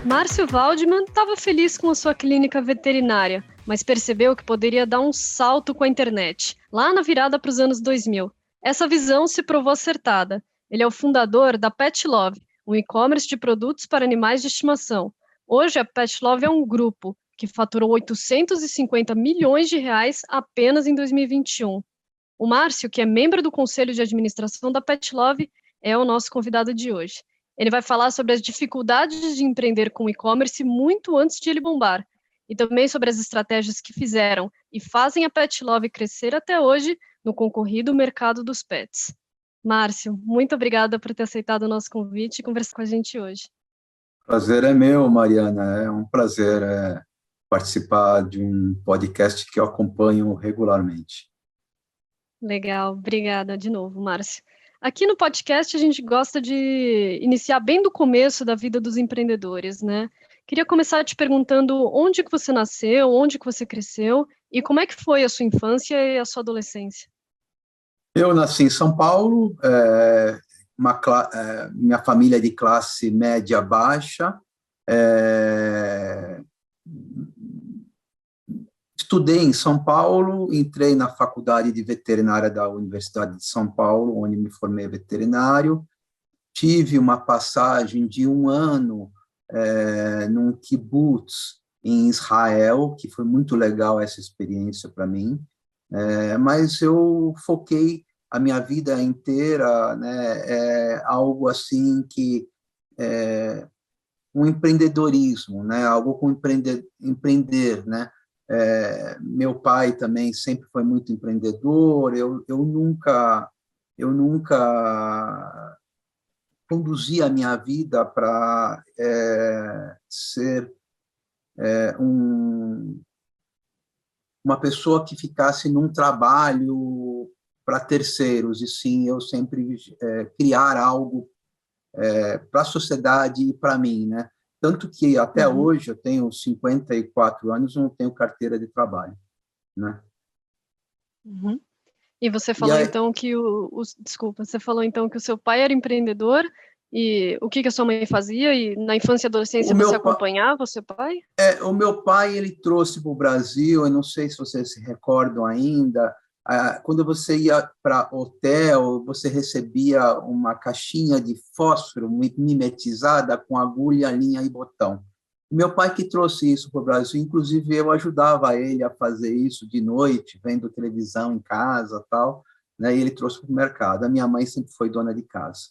Márcio Waldman estava feliz com a sua clínica veterinária, mas percebeu que poderia dar um salto com a internet, lá na virada para os anos 2000. Essa visão se provou acertada. Ele é o fundador da Pet Love, um e-commerce de produtos para animais de estimação. Hoje, a Pet Love é um grupo que faturou 850 milhões de reais apenas em 2021. O Márcio, que é membro do conselho de administração da Pet Love, é o nosso convidado de hoje. Ele vai falar sobre as dificuldades de empreender com e-commerce muito antes de ele bombar, e também sobre as estratégias que fizeram e fazem a Pet Love crescer até hoje no concorrido mercado dos pets. Márcio, muito obrigada por ter aceitado o nosso convite e conversar com a gente hoje. Prazer é meu, Mariana. É um prazer participar de um podcast que eu acompanho regularmente. Legal, obrigada de novo, Márcio. Aqui no podcast a gente gosta de iniciar bem do começo da vida dos empreendedores, né? Queria começar te perguntando onde que você nasceu, onde que você cresceu e como é que foi a sua infância e a sua adolescência. Eu nasci em São Paulo, minha família é de classe média baixa, estudei em São Paulo, entrei na faculdade de veterinária da Universidade de São Paulo, onde me formei veterinário, tive uma passagem de 1 ano num kibbutz em Israel, que foi muito legal essa experiência para mim, mas eu foquei a minha vida inteira, né, algo assim que um empreendedorismo, né, algo com empreender, né. Meu pai também sempre foi muito empreendedor. Eu nunca conduzi a minha vida para ser uma pessoa que ficasse num trabalho para terceiros, e sim, eu sempre criar algo para a sociedade e para mim, né? Tanto que até hoje eu tenho 54 anos e não tenho carteira de trabalho, né? Uhum. E você falou então que você falou então que o seu pai era empreendedor. E o que a sua mãe fazia? E na infância e adolescência você acompanhava o seu pai? O meu pai, ele trouxe para o Brasil, eu não sei se vocês se recordam ainda, quando você ia para hotel, você recebia uma caixinha de fósforo mimetizada com agulha, linha e botão. Meu pai que trouxe isso para o Brasil, inclusive eu ajudava ele a fazer isso de noite, vendo televisão em casa, tal, né? E ele trouxe para o mercado. A minha mãe sempre foi dona de casa,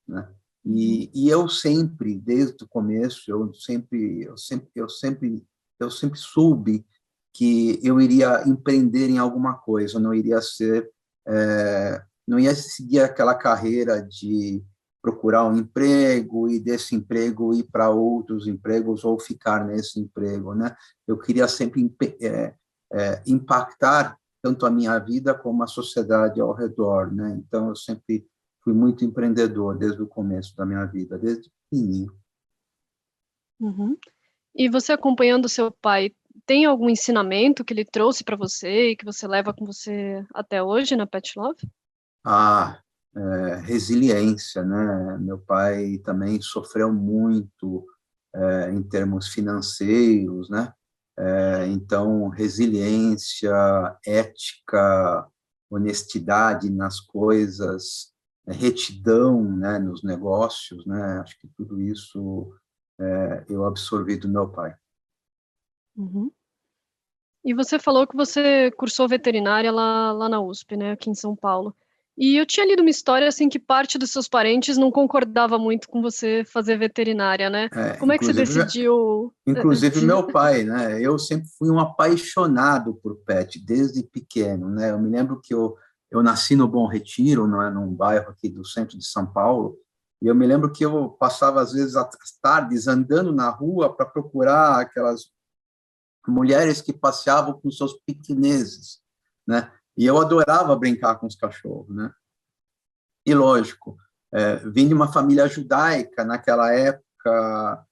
né? E eu sempre, desde o começo, eu sempre soube que eu iria empreender em alguma coisa, não ia seguir aquela carreira de procurar um emprego e desse emprego ir para outros empregos ou ficar nesse emprego, né? Eu queria sempre impactar tanto a minha vida como a sociedade ao redor, né? Então eu sempre fui muito empreendedor desde o começo da minha vida, desde pequenininho. Uhum. E você acompanhando seu pai, tem algum ensinamento que ele trouxe para você e que você leva com você até hoje na Pet Love? Resiliência, né? Meu pai também sofreu muito em termos financeiros, né? Então, resiliência, ética, honestidade nas coisas, retidão, né, nos negócios, né? Acho que tudo isso eu absorvi do meu pai. Uhum. E você falou que você cursou veterinária lá na USP, né, aqui em São Paulo. E eu tinha lido uma história assim que parte dos seus parentes não concordava muito com você fazer veterinária, né? Como é que você decidiu? Inclusive meu pai, né? Eu sempre fui um apaixonado por pet desde pequeno, né? Eu me lembro que eu nasci no Bom Retiro, não é, num bairro aqui do centro de São Paulo, e eu me lembro que eu passava às vezes as tardes andando na rua para procurar aquelas mulheres que passeavam com seus pequeneses, né? E eu adorava brincar com os cachorros, né? E lógico, vim de uma família judaica, naquela época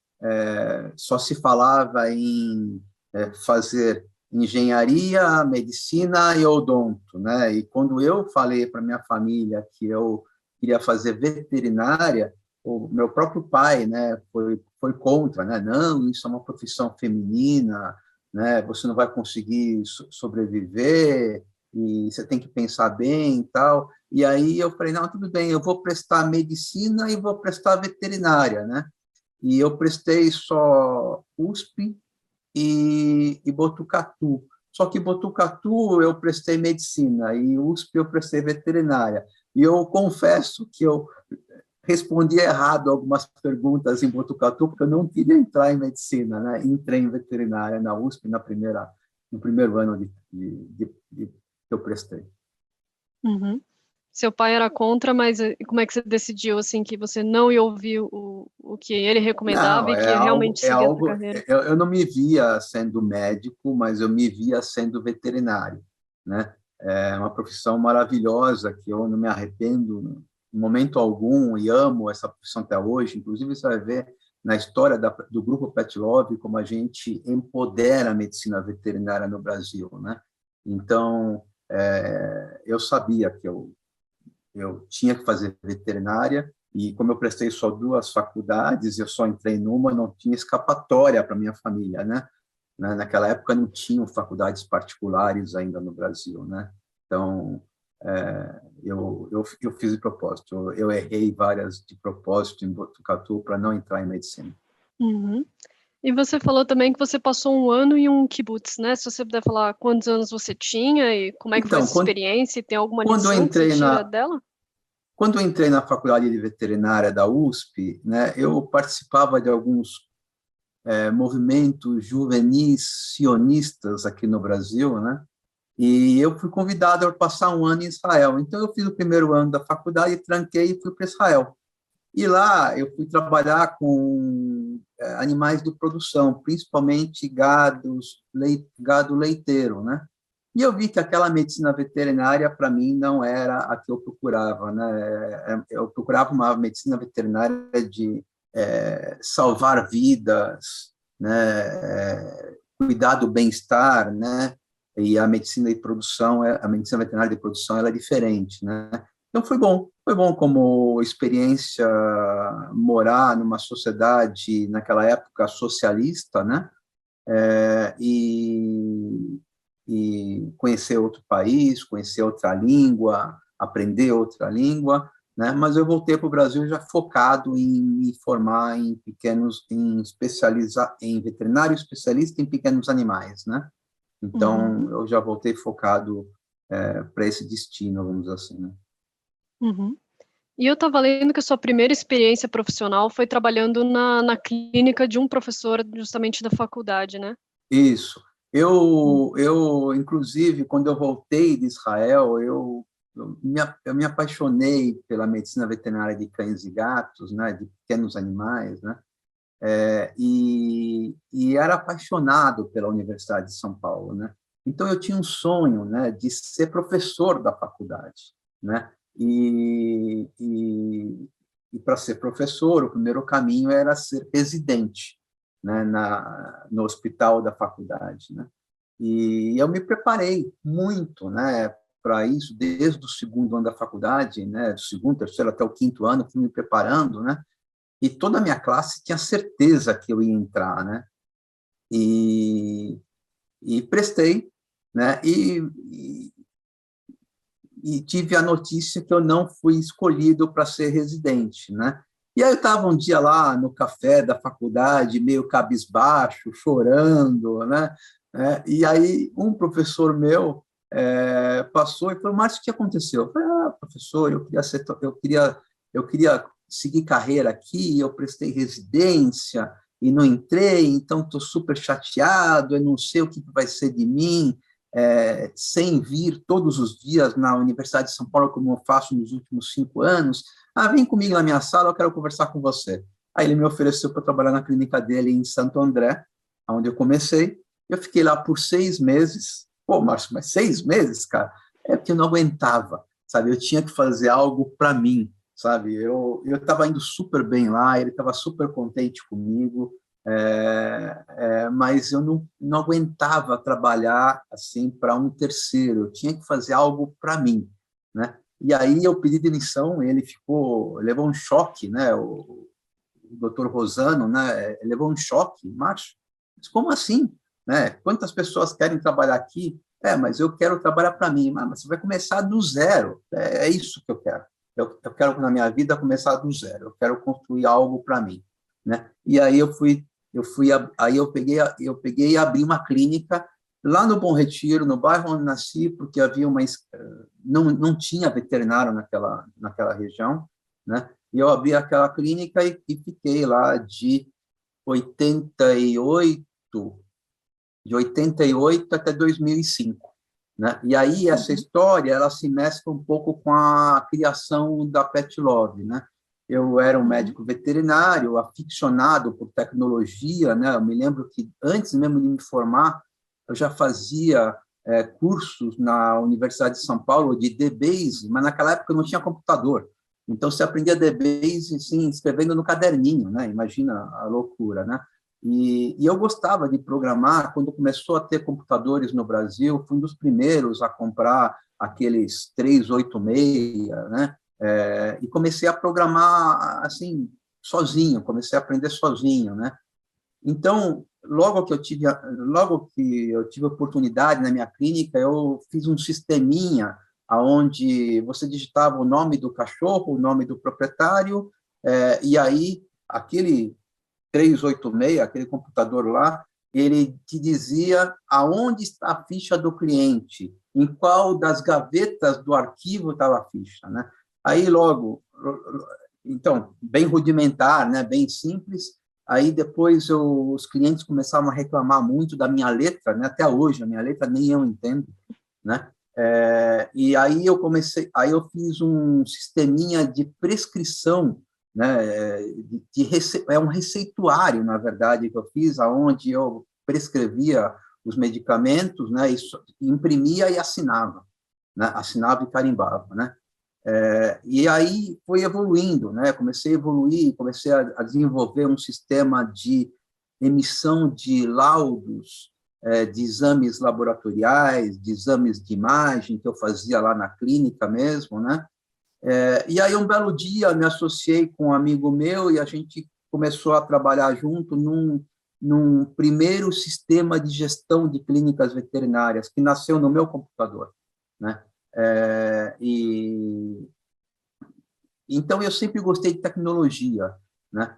só se falava em fazer engenharia, medicina e odonto, né? E quando eu falei para minha família que eu queria fazer veterinária, o meu próprio pai, né, foi contra, né? Não, isso é uma profissão feminina, né? Você não vai conseguir sobreviver e você tem que pensar bem e tal. E aí eu falei, não, tudo bem, eu vou prestar medicina e vou prestar veterinária, né? E eu prestei só USP e Botucatu. Só que Botucatu eu prestei medicina e USP eu prestei veterinária. E eu confesso que eu respondi errado algumas perguntas em Botucatu, porque eu não queria entrar em medicina, né? Entrei em veterinária na USP no primeiro ano que eu prestei. Uhum. Seu pai era contra, mas como é que você decidiu assim que você não ia ouvir o que ele recomendava Não, e que ia realmente seguir essa carreira? eu não me via sendo médico, mas eu me via sendo veterinário, né? É uma profissão maravilhosa que eu não me arrependo em momento algum e amo essa profissão até hoje. Inclusive, você vai ver na história do Grupo Pet Love como a gente empodera a medicina veterinária no Brasil, né? Então, eu sabia que eu tinha que fazer veterinária e como eu prestei só duas faculdades, eu só entrei numa, não tinha escapatória para minha família, né? Naquela época não tinham faculdades particulares ainda no Brasil, né? Então, eu fiz de propósito, eu errei várias de propósito em Botucatu para não entrar em medicina. Uhum. E você falou também que você passou um ano em um kibutz, né? Se você puder falar quantos anos você tinha e como é que foi Então, essa experiência, e tem alguma quando eu lição que você entrei tira na dela? quando eu entrei na faculdade de veterinária da USP, né, eu participava de alguns movimentos juvenis sionistas aqui no Brasil, né? E eu fui convidado a passar um ano em Israel. Então, eu fiz o primeiro ano da faculdade, tranquei e fui para Israel. E lá eu fui trabalhar com animais de produção, principalmente gado leiteiro, né? E eu vi que aquela medicina veterinária, para mim, não era a que eu procurava, né? Eu procurava uma medicina veterinária de salvar vidas, né? Cuidar do bem-estar, né? E a medicina de produção, a medicina veterinária de produção, ela é diferente, né? Então foi bom como experiência morar numa sociedade naquela época socialista, né? E conhecer outro país, conhecer outra língua, aprender outra língua, né? Mas eu voltei para o Brasil já focado em me formar em veterinário especialista em pequenos animais, né? Então Uhum, eu já voltei focado para esse destino, vamos dizer assim, né? uhum. E eu estava lendo que a sua primeira experiência profissional foi trabalhando na clínica de um professor justamente da faculdade, né? Isso. Inclusive, quando eu voltei de Israel, eu me apaixonei pela medicina veterinária de cães e gatos, né, de pequenos animais, né, e era apaixonado pela Universidade de São Paulo, né. Então eu tinha um sonho, né, de ser professor da faculdade, né, e para ser professor, o primeiro caminho era ser residente, né, no hospital da faculdade, né? E eu me preparei muito, né, para isso desde o segundo ano da faculdade, né, do segundo, terceiro até o quinto ano, fui me preparando, né? E toda a minha classe tinha certeza que eu ia entrar, né? E, e prestei, né? E tive a notícia que eu não fui escolhido para ser residente, né? E aí eu estava um dia lá no café da faculdade, meio cabisbaixo, chorando, né? E aí um professor meu passou e falou: Márcio, o que aconteceu? Eu falei: professor, eu queria seguir carreira aqui, eu prestei residência e não entrei, então estou super chateado, eu não sei o que vai ser de mim, sem vir todos os dias na Universidade de São Paulo, como eu faço nos últimos 5 anos. Vem comigo na minha sala, eu quero conversar com você. Aí ele me ofereceu para trabalhar na clínica dele em Santo André, onde eu comecei. Eu fiquei lá por 6 meses. Pô, Márcio, mas 6 meses, cara? É porque eu não aguentava, sabe? Eu tinha que fazer algo para mim, sabe? Eu estava indo super bem lá, ele estava super contente comigo, mas eu não aguentava trabalhar assim para um terceiro, eu tinha que fazer algo para mim, né? E aí eu pedi demissão, ele levou um choque, né? O doutor Rosano, né? Levou um choque, Márcio. Como assim? Né? Quantas pessoas querem trabalhar aqui? Mas eu quero trabalhar para mim. Mas você vai começar do zero. É isso que eu quero. Eu quero, na minha vida, começar do zero. Eu quero construir algo para mim, né? E aí aí eu peguei e abri uma clínica lá no Bom Retiro, no bairro onde nasci, porque havia não tinha veterinário naquela região, né? E eu abri aquela clínica e fiquei lá de 88, de 88 até 2005, né? E aí essa história ela se mescla um pouco com a criação da Pet Love, né? Eu era um médico veterinário, aficionado por tecnologia, né? Eu me lembro que antes mesmo de me formar, eu já fazia cursos na Universidade de São Paulo de DBase, mas naquela época não tinha computador. Então, você aprendia DBase, assim, escrevendo no caderninho, né? Imagina a loucura, né? E eu gostava de programar. Quando começou a ter computadores no Brasil, fui um dos primeiros a comprar aqueles 386, né? E comecei a programar, assim, sozinho, comecei a aprender sozinho, né? Então, logo que eu tive oportunidade na minha clínica, eu fiz um sisteminha aonde você digitava o nome do cachorro, o nome do proprietário, e aí aquele 386, aquele computador lá, ele te dizia aonde está a ficha do cliente, em qual das gavetas do arquivo estava a ficha, né? Aí então, bem rudimentar, né? Bem simples. Aí depois os clientes começaram a reclamar muito da minha letra, né? Até hoje a minha letra nem eu entendo, né? E aí eu fiz um sisteminha de prescrição, né? É um receituário, na verdade, que eu fiz, aonde eu prescrevia os medicamentos, né? E imprimia e assinava, né? Assinava e carimbava, né? E aí foi evoluindo, né? Comecei a evoluir, comecei a desenvolver um sistema de emissão de laudos, de exames laboratoriais, de exames de imagem que eu fazia lá na clínica mesmo, né? E aí um belo dia me associei com um amigo meu e a gente começou a trabalhar junto num primeiro sistema de gestão de clínicas veterinárias que nasceu no meu computador, né? E então eu sempre gostei de tecnologia, né?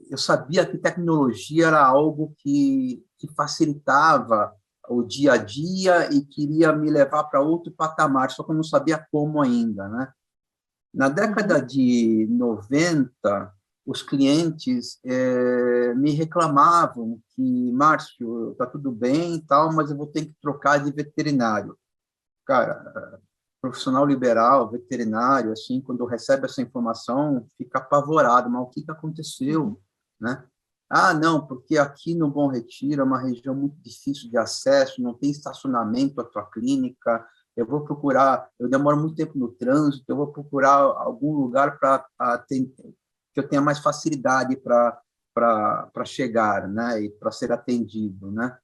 Eu sabia que tecnologia era algo que facilitava o dia a dia e queria me levar para outro patamar, só que eu não sabia como ainda, né? Na década de 90, os clientes me reclamavam que, Márcio, está tudo bem e tal, mas eu vou ter que trocar de veterinário. Cara, profissional liberal, veterinário, assim, quando recebe essa informação, fica apavorado, mas o que aconteceu, né? Ah, não, porque aqui no Bom Retiro é uma região muito difícil de acesso, não tem estacionamento à tua clínica, eu demoro muito tempo no trânsito, eu vou procurar algum lugar que eu tenha mais facilidade para chegar, né, e para ser atendido, né?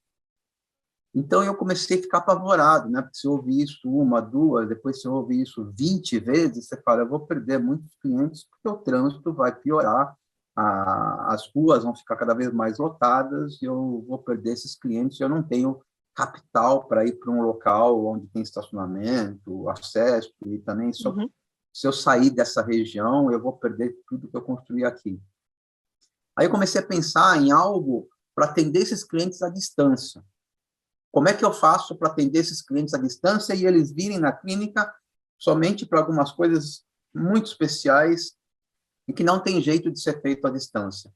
Então, eu comecei a ficar apavorado, né? Porque se eu ouvir isso uma, duas, depois se eu ouvir isso 20 vezes, você fala, eu vou perder muitos clientes porque o trânsito vai piorar, as ruas vão ficar cada vez mais lotadas e eu vou perder esses clientes. Eu não tenho capital para ir para um local onde tem estacionamento, acesso, e também se eu sair dessa região, eu vou perder tudo que eu construí aqui. Aí eu comecei a pensar em algo para atender esses clientes à distância. Como é que eu faço para atender esses clientes à distância e eles virem na clínica somente para algumas coisas muito especiais e que não tem jeito de ser feito à distância?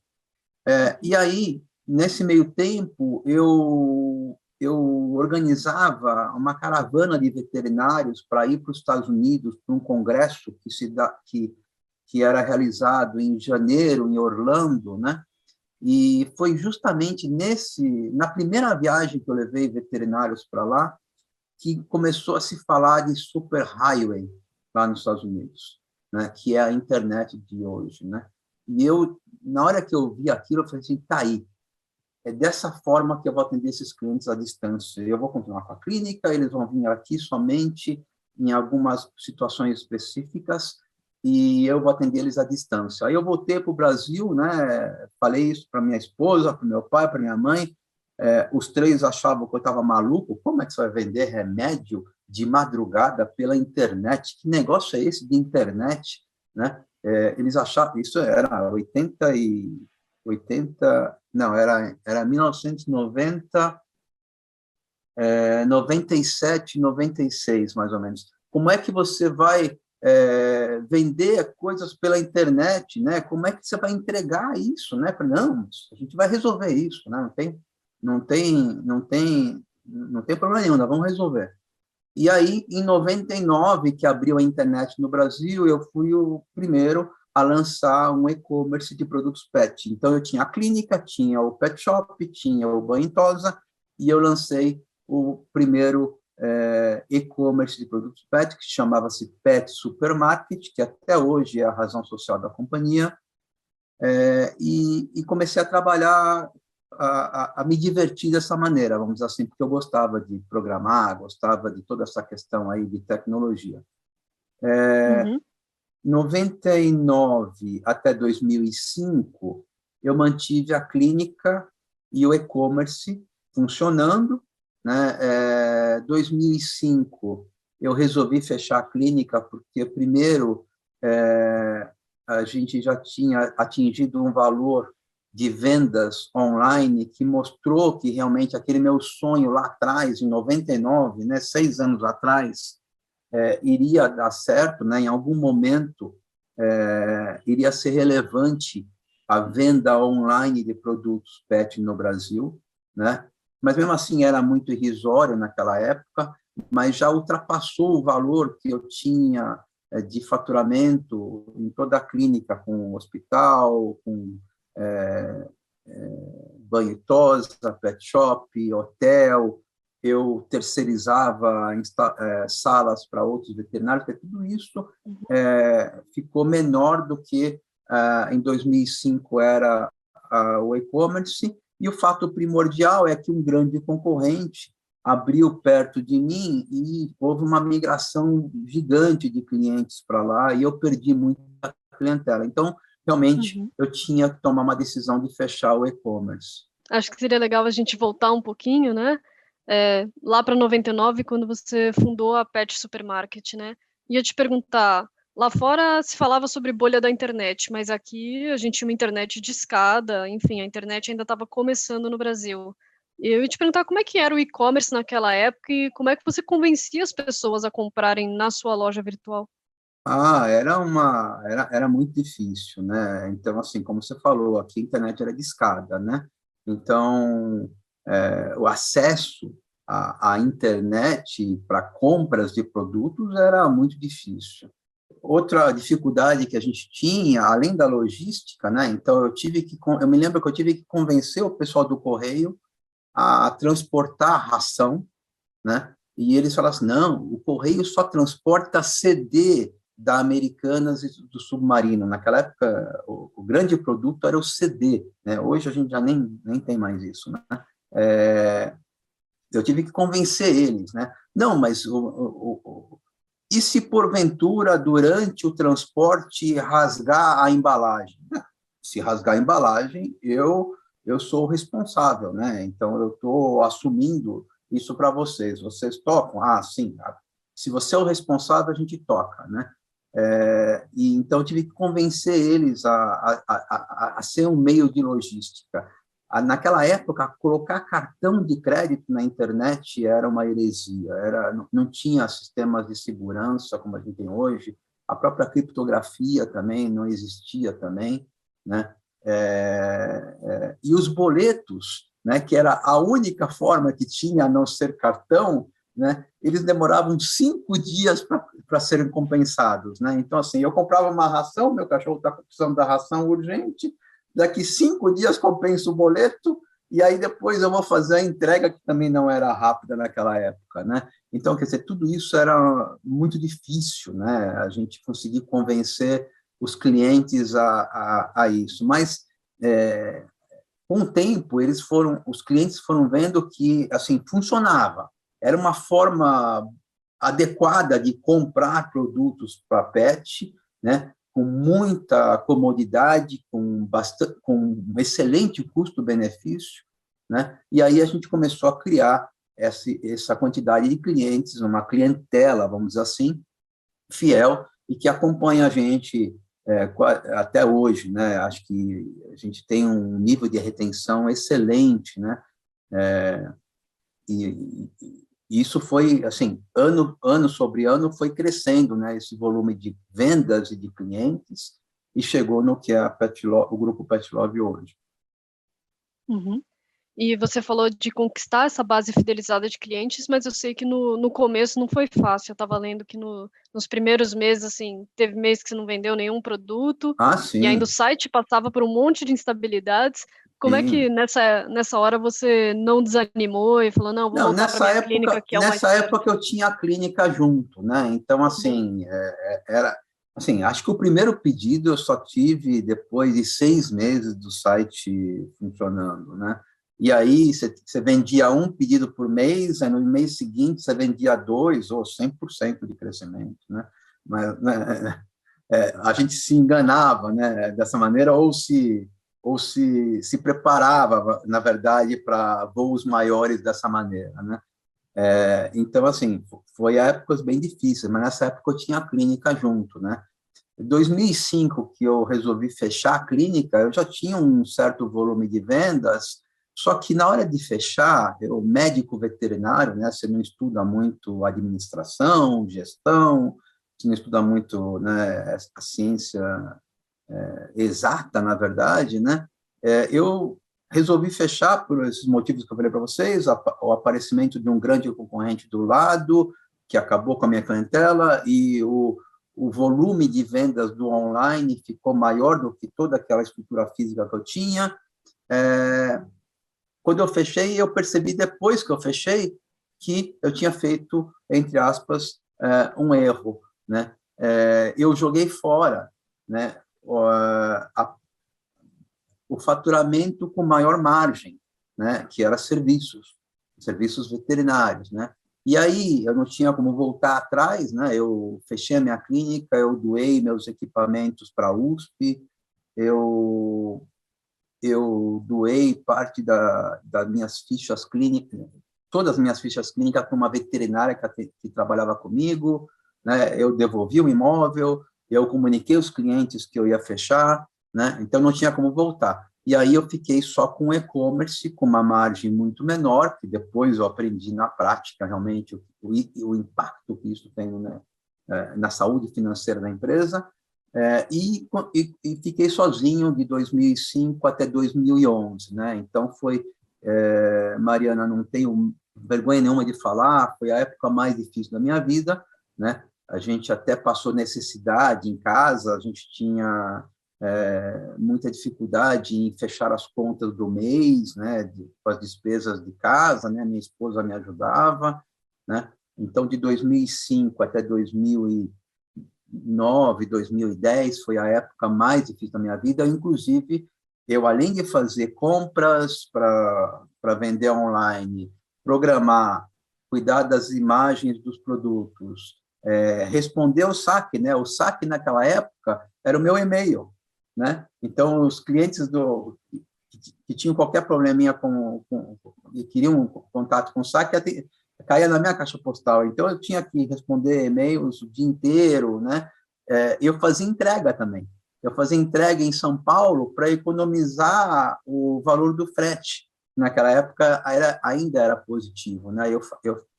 E aí, nesse meio tempo, eu organizava uma caravana de veterinários para ir para os Estados Unidos para um congresso que era realizado em janeiro, em Orlando, né? E foi justamente na primeira viagem que eu levei veterinários para lá, que começou a se falar de superhighway lá nos Estados Unidos, né, que é a internet de hoje, né? E na hora que eu vi aquilo, eu falei assim, tá aí. é dessa forma que eu vou atender esses clientes à distância. Eu vou continuar com a clínica, eles vão vir aqui somente em algumas situações específicas e eu vou atender eles à distância. Aí eu voltei para o Brasil, né? Falei isso para minha esposa, para meu pai, para minha mãe. Os três achavam que eu estava maluco. Como é que você vai vender remédio de madrugada pela internet? Que negócio é esse de internet, né? Eles achavam, isso era 80, não, era 1990, 97, 96, mais ou menos. Como é que você vai vender coisas pela internet, né? Como é que você vai entregar isso, né? Não, a gente vai resolver isso, né? Não tem problema nenhum, nós vamos resolver. E aí, em 99, que abriu a internet no Brasil, eu fui o primeiro a lançar um e-commerce de produtos pet. Então, eu tinha a clínica, tinha o pet shop, tinha o banho em tosa, e eu lancei o primeiro e-commerce de produtos pet, que chamava-se Pet Supermarket, que até hoje é a razão social da companhia, e comecei a trabalhar, a me divertir dessa maneira, vamos dizer assim, porque eu gostava de programar, gostava de toda essa questão aí de tecnologia. Uhum. 99 até 2005, eu mantive a clínica e o e-commerce funcionando, né? 2005, eu resolvi fechar a clínica porque, primeiro, a gente já tinha atingido um valor de vendas online que mostrou que realmente aquele meu sonho lá atrás, em 99, né, 6 anos atrás, iria dar certo, né? Em algum momento iria ser relevante a venda online de produtos pet no Brasil, né? Mas mesmo assim era muito irrisório naquela época, mas já ultrapassou o valor que eu tinha de faturamento em toda a clínica, com hospital, com banho e tosa, pet shop, hotel. Eu terceirizava salas para outros veterinários, porque tudo isso ficou menor do que em 2005 era o e-commerce, e o fato primordial é que um grande concorrente abriu perto de mim e houve uma migração gigante de clientes para lá e eu perdi muita clientela. Então, realmente, Uhum. eu tinha que tomar uma decisão de fechar o e-commerce. Acho que seria legal a gente voltar um pouquinho, né? Lá para 99, quando você fundou a Pet Supermarket, né? Ia te perguntar, lá fora se falava sobre bolha da internet, mas aqui a gente tinha uma internet de escada, enfim, a internet ainda estava começando no Brasil. Eu ia te perguntar como é que era o e-commerce naquela época e como é que você convencia as pessoas a comprarem na sua loja virtual. Era muito difícil, né? Então, assim, como você falou, aqui a internet era de escada, né? Então, o acesso à internet para compras de produtos era muito difícil. Outra dificuldade que a gente tinha, além da logística, né? Então, eu me lembro que eu tive que convencer o pessoal do correio a transportar ração, né? E eles falaram assim, não, o correio só transporta CD da Americanas e do Submarino. Naquela época, o grande produto era o CD, né? Hoje a gente já nem tem mais isso, né? Eu tive que convencer eles, né? Não, mas e se porventura durante o transporte rasgar a embalagem? Se rasgar a embalagem, eu sou o responsável, né? Então eu estou assumindo isso para vocês. Vocês tocam? Ah, sim. Se você é o responsável, a gente toca, né? E então eu tive que convencer eles a ser um meio de logística. Naquela época, colocar cartão de crédito na internet era uma heresia, não tinha sistemas de segurança como a gente tem hoje, a própria criptografia também não existia também, né? E os boletos, né, que era a única forma que tinha a não ser cartão, né, eles demoravam 5 dias para serem compensados, né? Então, assim, eu comprava uma ração, meu cachorro está precisando da ração urgente, daqui 5 dias compenso o boleto, e aí depois eu vou fazer a entrega, que também não era rápida naquela época, né? Então, quer dizer, tudo isso era muito difícil, né? A gente conseguir convencer os clientes a isso. Mas com o tempo, os clientes foram vendo que, assim, funcionava. Era uma forma adequada de comprar produtos para pet, né? Com muita comodidade, com um excelente custo-benefício, né? E aí a gente começou a criar essa quantidade de clientes, uma clientela, vamos dizer assim, fiel e que acompanha a gente até hoje, né? Acho que a gente tem um nível de retenção excelente, né? É, e, e isso foi, assim, ano sobre ano foi crescendo, né? Esse volume de vendas e de clientes e chegou no que é o grupo Pet Love hoje. Uhum. E você falou de conquistar essa base fidelizada de clientes, mas eu sei que no começo não foi fácil. Eu estava lendo que nos primeiros meses, assim, teve mês que você não vendeu nenhum produto, Ah, e ainda o sim, site passava por um monte de instabilidades. Como é que sim. nessa hora você não desanimou e falou, não, vou Não, voltar para minha clínica que é o mais nessa certo? época eu tinha a clínica junto, né? Então, Uhum. assim, era assim, acho que o primeiro pedido eu só tive depois de 6 meses do site funcionando, né? E aí você vendia um pedido por mês, aí no mês seguinte você vendia dois ou 100% de crescimento, né? Mas né, a gente se enganava, né? Dessa maneira ou se preparava, na verdade, para voos maiores dessa maneira, né? Então, assim, foi épocas bem difíceis, mas nessa época eu tinha a clínica junto, né? Em 2005, que eu resolvi fechar a clínica, eu já tinha um certo volume de vendas, só que na hora de fechar, eu, médico veterinário, né, você não estuda muito administração, gestão, você não estuda muito, né, a ciência exata, na verdade, né? Eu resolvi fechar por esses motivos que eu falei para vocês, o aparecimento de um grande concorrente do lado, que acabou com a minha clientela, e o volume de vendas do online ficou maior do que toda aquela estrutura física que eu tinha. Quando eu fechei, eu percebi depois que eu fechei que eu tinha feito, entre aspas, um erro, né? Eu joguei fora, né? O faturamento com maior margem, né? Que era serviços veterinários, né? E aí eu não tinha como voltar atrás, né? Eu fechei a minha clínica, eu doei meus equipamentos para a USP, eu eu doei parte das minhas fichas clínicas, todas as minhas fichas clínicas para uma veterinária que trabalhava comigo, né? Eu devolvi o imóvel, eu comuniquei os clientes que eu ia fechar, né? Então não tinha como voltar. E aí eu fiquei só com e-commerce, com uma margem muito menor, que depois eu aprendi na prática realmente o impacto que isso tem, né, na saúde financeira da empresa, e fiquei sozinho de 2005 até 2011, né? Então Mariana, não tenho vergonha nenhuma de falar, foi a época mais difícil da minha vida, né? A gente até passou necessidade em casa, a gente tinha muita dificuldade em fechar as contas do mês, né? Com as despesas de casa, né? Minha esposa me ajudava, né? Então, de 2005 até 2009, 2010 foi a época mais difícil da minha vida. Inclusive, eu, além de fazer compras para vender online, programar, cuidar das imagens dos produtos, responder o saque, né? O saque naquela época era o meu e-mail, né? Então, os clientes que tinham qualquer probleminha e queriam um contato com o saque, caía na minha caixa postal. Então, eu tinha que responder e-mails o dia inteiro, né? Eu fazia entrega também. Eu fazia entrega em São Paulo para economizar o valor do frete. Naquela época, ainda era positivo, né?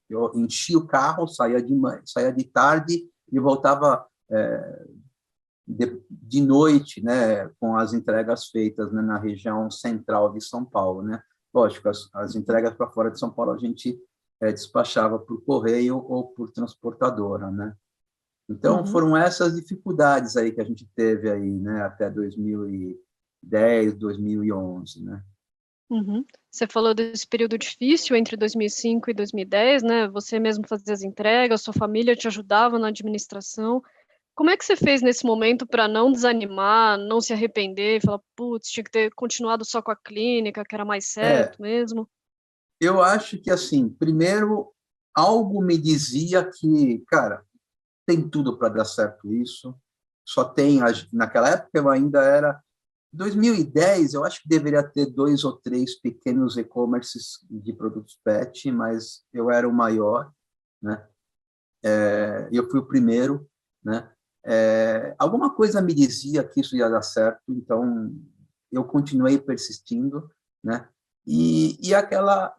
Eu enchia o carro, saía de tarde e voltava de noite, né, com as entregas feitas, né, na região central de São Paulo, né? Lógico, as entregas para fora de São Paulo a gente despachava por correio ou por transportadora, né? Então, Uhum. foram essas dificuldades aí que a gente teve aí, né, até 2010, 2011, né? Uhum. Você falou desse período difícil entre 2005 e 2010, né? Você mesmo fazia as entregas, sua família te ajudava na administração. Como é que você fez nesse momento para não desanimar, não se arrepender, falar, putz, tinha que ter continuado só com a clínica, que era mais É, certo mesmo? eu acho que, assim, primeiro, algo me dizia que, cara, tem tudo para dar certo isso, só tem, naquela época eu ainda era, 2010, eu acho que deveria ter 2 ou 3 pequenos e-commerces de produtos pet, mas eu era o maior, né? Eu fui o primeiro, né? Alguma coisa me dizia que isso ia dar certo, então eu continuei persistindo, né? E aquela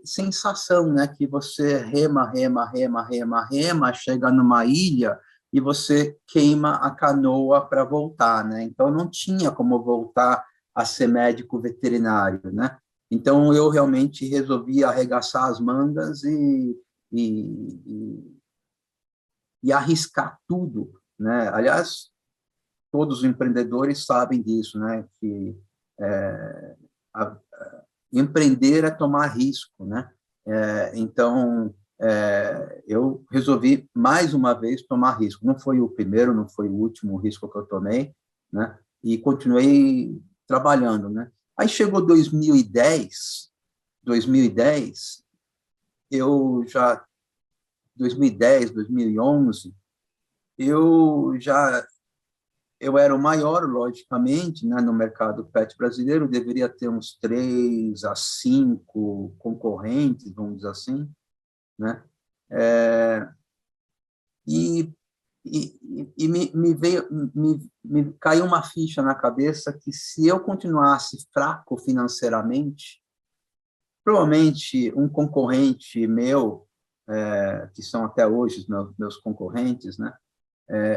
sensação, né, que você rema, rema, rema, rema, rema, chega numa ilha e você queima a canoa para voltar, né? Então não tinha como voltar a ser médico veterinário, né? Então eu realmente resolvi arregaçar as mangas e, e arriscar tudo, né? Aliás, todos os empreendedores sabem disso, né? Que a, empreender é tomar risco, né? Então, eu resolvi mais uma vez tomar risco. Não foi o primeiro, não foi o último risco que eu tomei, né? E continuei trabalhando, né? Aí chegou 2010, eu já 2010, 2011, eu já eu era o maior, logicamente, né, no mercado pet brasileiro, deveria ter uns 3 a 5 concorrentes, vamos dizer assim, né? É, e me veio, me caiu uma ficha na cabeça que se eu continuasse fraco financeiramente, provavelmente um concorrente meu, que são até hoje os meus concorrentes, né,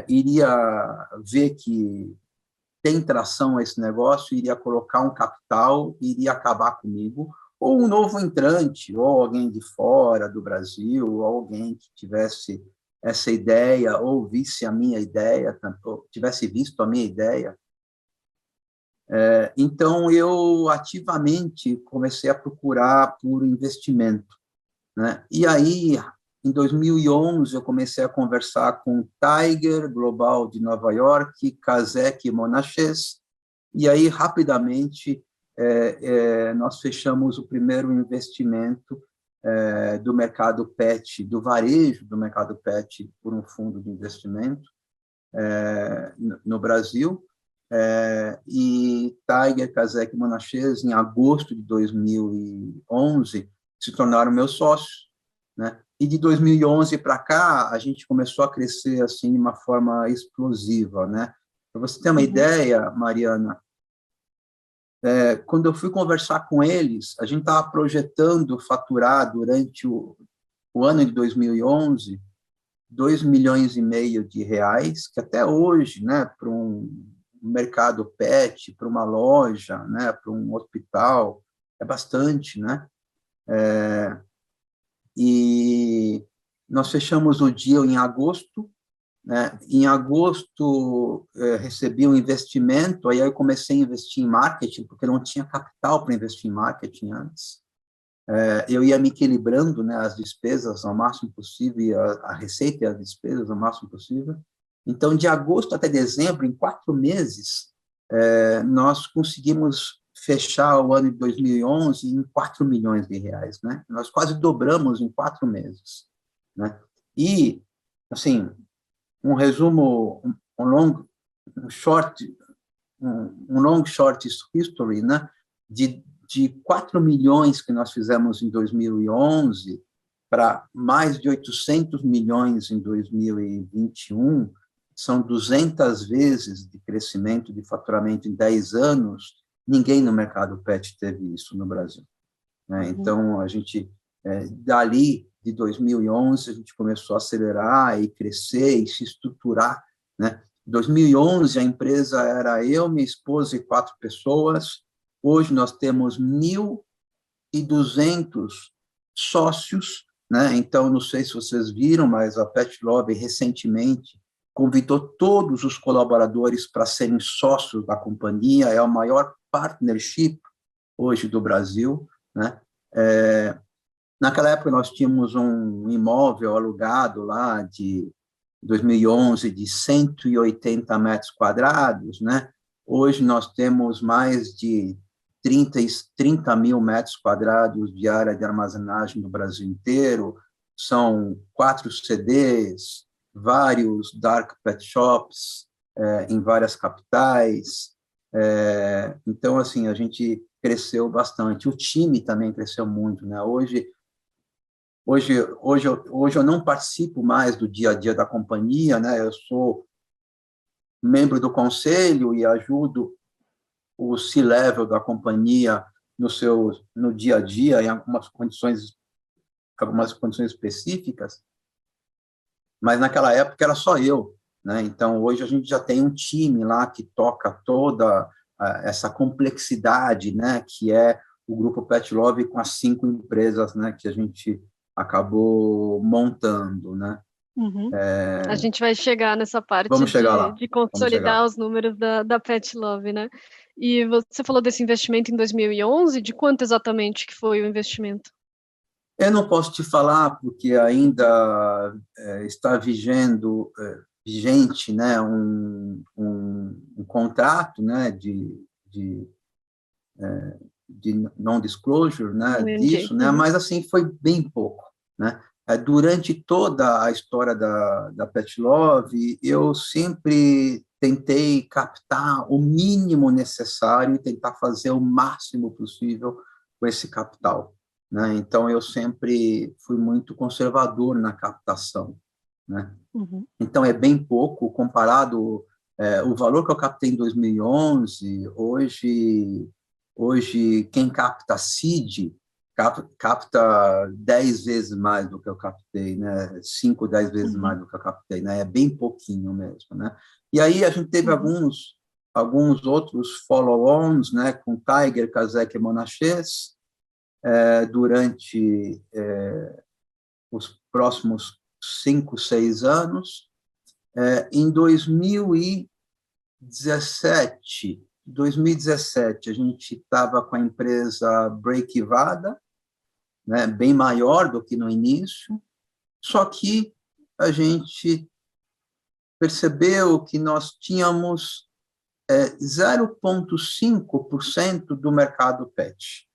iria ver que tem tração a esse negócio, iria colocar um capital, iria acabar comigo, ou um novo entrante, ou alguém de fora do Brasil, ou alguém que tivesse essa ideia, ou visse a minha ideia, ou tivesse visto a minha ideia. Então, eu ativamente comecei a procurar por investimento, né? E aí, em 2011, eu comecei a conversar com Tiger Global de Nova York, Kazek Monachês, e aí, rapidamente, nós fechamos o primeiro investimento do mercado PET, do varejo do mercado PET, por um fundo de investimento no Brasil. E Tiger, Kazek e Monachês, em agosto de 2011, se tornaram meus sócios, né? E de 2011 para cá, a gente começou a crescer assim de uma forma explosiva, né? Para você ter uma ideia, Mariana, quando eu fui conversar com eles, a gente estava projetando faturar durante o ano de 2011 2,5 milhões de reais, que até hoje, né, para um mercado pet, para uma loja, né, para um hospital, é bastante, né? E nós fechamos o deal em agosto, né? Em agosto, recebi um investimento, aí eu comecei a investir em marketing, porque não tinha capital para investir em marketing antes. Eu ia me equilibrando, né, as despesas ao máximo possível, e a receita e as despesas ao máximo possível. Então, de agosto até dezembro, em 4 meses, nós conseguimos fechar o ano de 2011 em 4 milhões de reais, né? Nós quase dobramos em 4 meses, né? E, assim, um resumo, um short, um long short history, né? De 4 milhões que nós fizemos em 2011 para mais de 800 milhões em 2021, são 200 vezes de crescimento de faturamento em 10 anos. Ninguém no mercado pet teve isso no Brasil, né? Então, a gente, dali de 2011, a gente começou a acelerar e crescer e se estruturar, né? Em 2011, a empresa era eu, minha esposa e 4 pessoas. Hoje, nós temos 1.200 sócios, né? Então, não sei se vocês viram, mas a Pet Lobby, recentemente, convidou todos os colaboradores para serem sócios da companhia. É a maior partnership hoje do Brasil, né? Naquela época, nós tínhamos um imóvel alugado lá de 2011 de 180 metros quadrados, né? Hoje nós temos mais de 30 mil metros quadrados de área de armazenagem no Brasil inteiro, são 4 CDs, vários dark pet shops em várias capitais. Então, assim, a gente cresceu bastante. O time também cresceu muito, né? Hoje eu não participo mais do dia a dia da companhia, né? Eu sou membro do conselho e ajudo o C-level da companhia no dia a dia, em algumas condições específicas, mas naquela época era só eu, né? Então, hoje a gente já tem um time lá que toca toda essa complexidade, né? Que é o Grupo Pet Love com as 5 empresas, né? Que a gente acabou montando, né? Uhum. A gente vai chegar nessa parte Vamos chegar lá. de consolidar os números da Pet Love, né? E você falou desse investimento em 2011, de quanto exatamente que foi o investimento? Eu não posso te falar, porque ainda está vigente, né, um contrato, né, de non-disclosure, né, disso, né, mas assim foi bem pouco, né. Durante toda a história da Pet Love, eu sempre tentei captar o mínimo necessário e tentar fazer o máximo possível com esse capital, né. Então eu sempre fui muito conservador na captação, né. Uhum. Então é bem pouco comparado o valor que eu captei em 2011, hoje quem capta seed capta 10 vezes mais do que eu captei, né? 5, 10 vezes mais do que eu captei, né? É bem pouquinho mesmo, né? E aí a gente teve alguns outros follow-ons, né? Com Tiger, Kazek e Monachês, durante os próximos 5, 6 anos. Em 2017, a gente estava com a empresa Breakivada, né, bem maior do que no início, só que a gente percebeu que nós tínhamos 0,5% do mercado pet.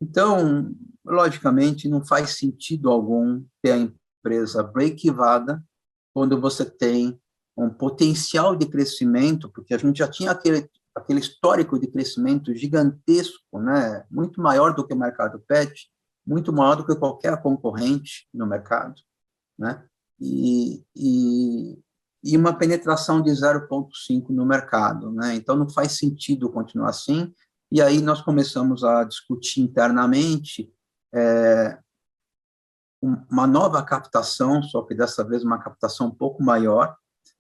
Então, logicamente, não faz sentido algum ter a empresa breakivada quando você tem um potencial de crescimento, porque a gente já tinha aquele histórico de crescimento gigantesco, né? Muito maior do que o mercado pet, muito maior do que qualquer concorrente no mercado, né? E uma penetração de 0,5 no mercado, né? Então não faz sentido continuar assim. E aí nós começamos a discutir internamente uma nova captação, só que dessa vez uma captação um pouco maior,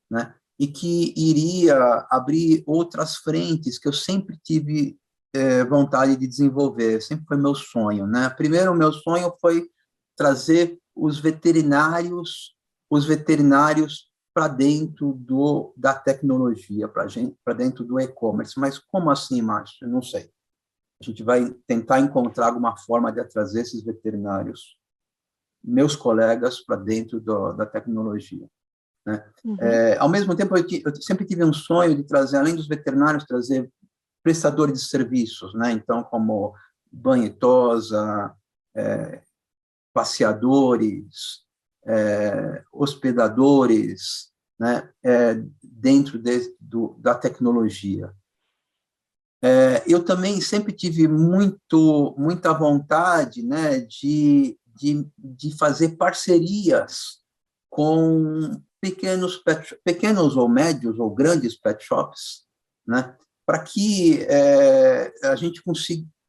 né? E que iria abrir outras frentes que eu sempre tive vontade de desenvolver, sempre foi meu sonho, né? Primeiro, o meu sonho foi trazer os veterinários para dentro da tecnologia, para dentro do e-commerce. Mas como assim, Márcio? Eu não sei. A gente vai tentar encontrar alguma forma de trazer esses veterinários, meus colegas, para dentro da tecnologia, né? Ao mesmo tempo, eu sempre tive um sonho de trazer, além dos veterinários, trazer prestadores de serviços, né? Então, como banho e tosa, passeadores, hospedadores, né? Dentro da tecnologia. Eu também sempre tive muita vontade, né, de fazer parcerias com pequenos ou médios ou grandes pet shops, né, para que a gente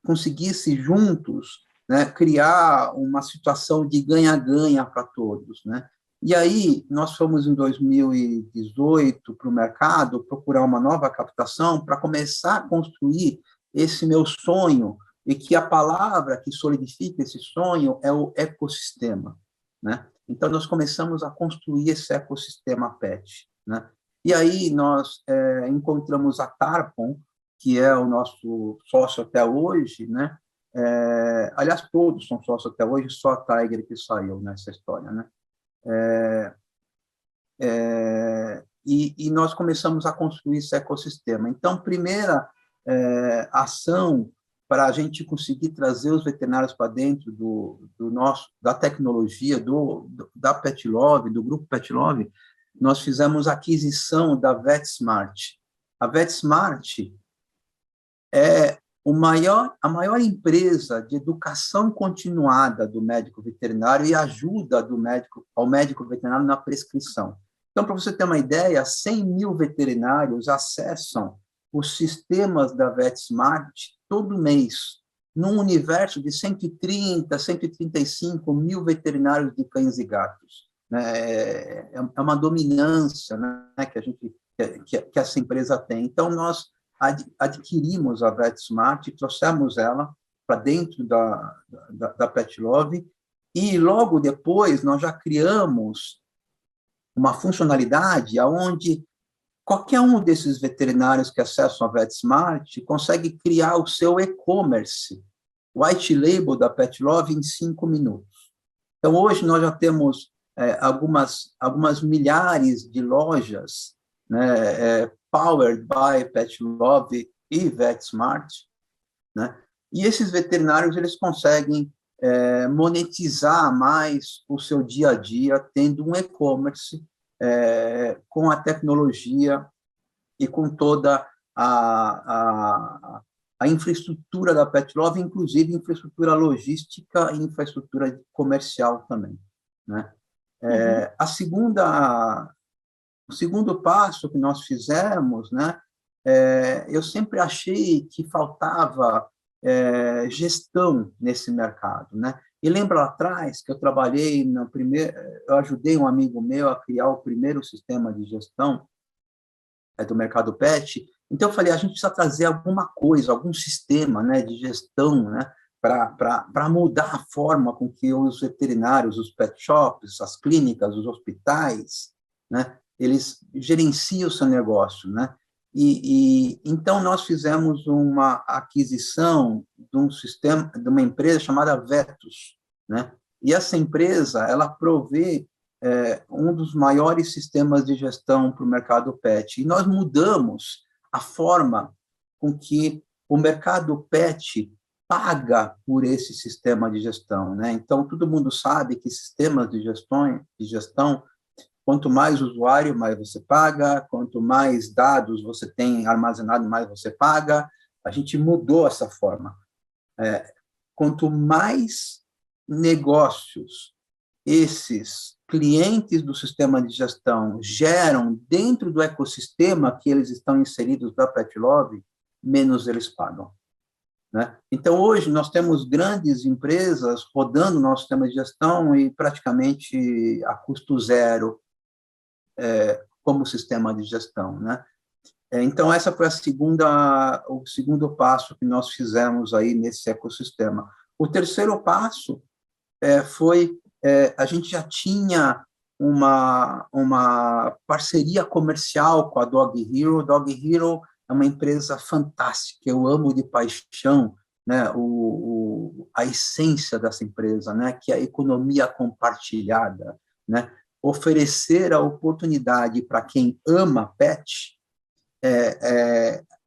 conseguisse juntos, né, criar uma situação de ganha-ganha para todos, né. E aí nós fomos em 2018 para o mercado procurar uma nova captação para começar a construir esse meu sonho, e que a palavra que solidifica esse sonho é o ecossistema, né? Então nós começamos a construir esse ecossistema pet, né? E aí nós encontramos a Tarpon, que é o nosso sócio até hoje, né? Aliás, todos são sócios até hoje, só a Tiger que saiu nessa história, né? E nós começamos a construir esse ecossistema. Então, primeira ação para a gente conseguir trazer os veterinários para dentro da tecnologia, da PetLove, do grupo PetLove, nós fizemos a aquisição da VetSmart. A VetSmart é a maior empresa de educação continuada do médico veterinário e ajuda ao médico veterinário na prescrição. Então, para você ter uma ideia, 100 mil veterinários acessam os sistemas da VetSmart todo mês, num universo de 130, 135 mil veterinários de cães e gatos. É uma dominância, né, que essa empresa tem. Então, nós adquirimos a VetSmart e trouxemos ela para dentro da PetLove, e logo depois nós já criamos uma funcionalidade onde qualquer um desses veterinários que acessam a VetSmart consegue criar o seu e-commerce, white label da PetLove em 5 minutos. Então, hoje nós já temos algumas milhares de lojas, né, powered by PetLove e VetSmart, né? E esses veterinários eles conseguem monetizar mais o seu dia a dia, tendo um e-commerce com a tecnologia e com toda a infraestrutura da PetLove, inclusive infraestrutura logística e infraestrutura comercial também, né? O segundo passo que nós fizemos, né, eu sempre achei que faltava gestão nesse mercado, né? E lembra lá atrás que eu trabalhei eu ajudei um amigo meu a criar o primeiro sistema de gestão do mercado pet. Então eu falei, a gente precisa trazer alguma coisa, algum sistema, né, de gestão, né, para mudar a forma com que os veterinários, os pet shops, as clínicas, os hospitais, né, eles gerenciam o seu negócio, né? Então nós fizemos uma aquisição de um sistema, de uma empresa chamada Vetus, né? E essa empresa ela provê um dos maiores sistemas de gestão para o mercado pet. E nós mudamos a forma com que o mercado pet paga por esse sistema de gestão, né? Então todo mundo sabe que sistemas de gestão, quanto mais usuário, mais você paga, quanto mais dados você tem armazenado, mais você paga. A gente mudou essa forma. Quanto mais negócios esses clientes do sistema de gestão geram dentro do ecossistema que eles estão inseridos da PetLove, menos eles pagam, né? Então, hoje, nós temos grandes empresas rodando o nosso sistema de gestão e praticamente a custo zero, como sistema de gestão, né? Então, essa foi o segundo passo que nós fizemos aí nesse ecossistema. O terceiro passo foi, a gente já tinha uma parceria comercial com a Dog Hero. Dog Hero é uma empresa fantástica, eu amo de paixão, né, a essência dessa empresa, né, que é a economia compartilhada, né, oferecer a oportunidade para quem ama pet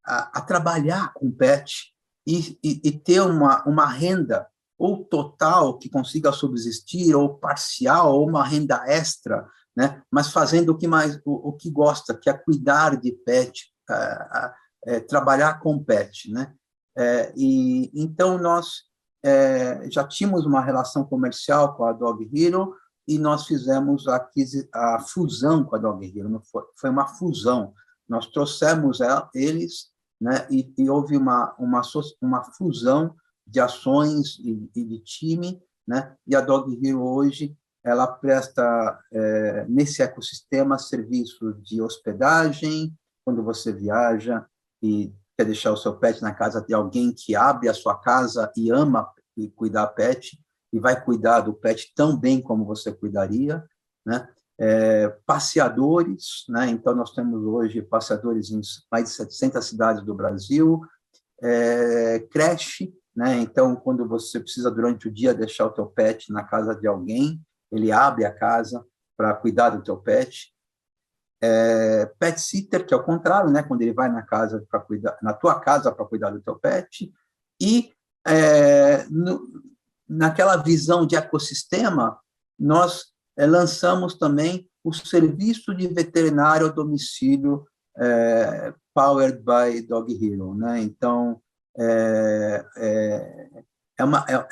a trabalhar com pet e ter uma renda ou total que consiga subsistir, ou parcial, ou uma renda extra, né? Mas fazendo o que gosta, que é cuidar de pet, trabalhar com pet, né? Então, nós já tínhamos uma relação comercial com a Dog Hero e nós fizemos a fusão com a Dog Hero. Foi uma fusão. Nós trouxemos eles, né? E houve uma fusão de ações e de time, né? E a Dog Hero hoje ela presta nesse ecossistema serviços de hospedagem, quando você viaja e quer deixar o seu pet na casa de alguém que abre a sua casa e ama e cuidar pet e vai cuidar do pet tão bem como você cuidaria, né? Passeadores, né? Então nós temos hoje passeadores em mais de 700 cidades do Brasil, creche, né? Então, quando você precisa, durante o dia, deixar o teu pet na casa de alguém, ele abre a casa para cuidar do teu pet. pet sitter, que é o contrário, né, quando ele vai na casa para cuidar, na tua casa para cuidar do teu pet, e naquela visão de ecossistema, nós lançamos também o serviço de veterinário ao domicílio powered by Dog Hero, né? Então, é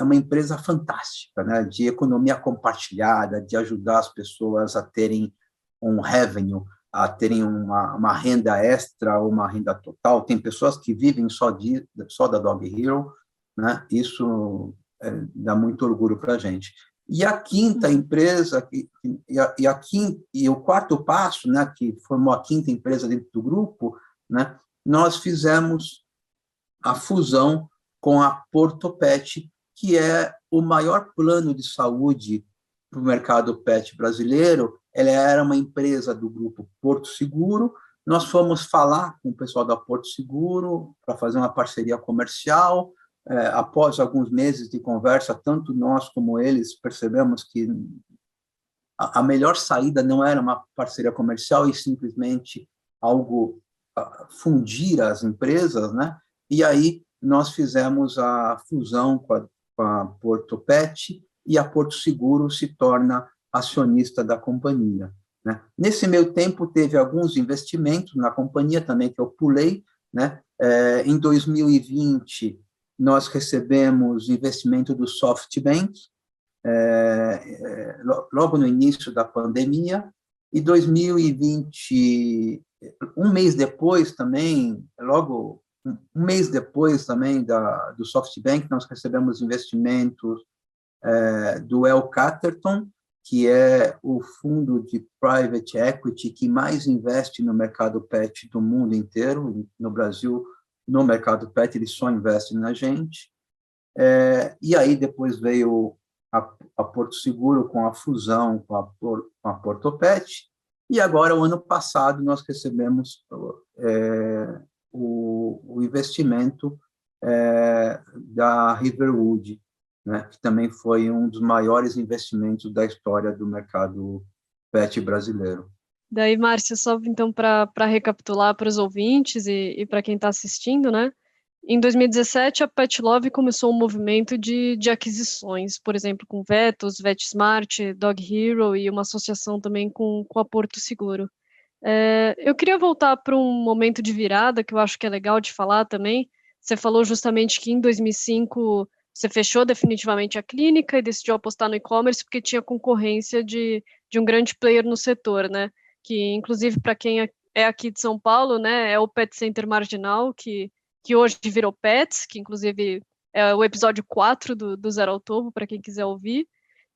uma empresa fantástica, né? De economia compartilhada, de ajudar as pessoas a terem um revenue, a terem uma renda extra ou uma renda total. Tem pessoas que vivem só da Dog Hero, né? Isso dá muito orgulho para a gente. E a quinta empresa, e o quarto passo, né, que formou a quinta empresa dentro do grupo, né, nós fizemos a fusão com a Porto Pet, que é o maior plano de saúde para o mercado pet brasileiro. Ela era uma empresa do grupo Porto Seguro. Nós fomos falar com o pessoal da Porto Seguro para fazer uma parceria comercial. Após alguns meses de conversa, tanto nós como eles percebemos que a melhor saída não era uma parceria comercial e simplesmente algo fundir as empresas, né? E aí nós fizemos a fusão com a Porto Pet e a Porto Seguro se torna acionista da companhia, né? Nesse meio tempo, teve alguns investimentos na companhia também que eu pulei, né? Em 2020, nós recebemos investimento do SoftBank, logo no início da pandemia, e 2020, um mês depois também, um mês depois também do SoftBank, nós recebemos investimentos do El Catterton, que é o fundo de private equity que mais investe no mercado pet do mundo inteiro. No Brasil, no mercado pet, ele só investe na gente. E aí depois veio a Porto Seguro com a fusão com a Porto Pet, e agora, o ano passado, nós recebemos o investimento da Riverwood, né, que também foi um dos maiores investimentos da história do mercado pet brasileiro. Daí, Márcio, só então para recapitular para os ouvintes e para quem está assistindo, né? Em 2017, a Pet Love começou um movimento de aquisições, por exemplo, com Vetos, VetSmart, Dog Hero e uma associação também com a Porto Seguro. Eu queria voltar para um momento de virada, que eu acho que é legal de falar também. Você falou justamente que em 2005 você fechou definitivamente a clínica e decidiu apostar no e-commerce porque tinha concorrência de um grande player no setor, né? Que, inclusive, para quem é aqui de São Paulo, né, é o Pet Center Marginal, que hoje virou Pets, que, inclusive, é o episódio 4 do Zero ao Topo, para quem quiser ouvir.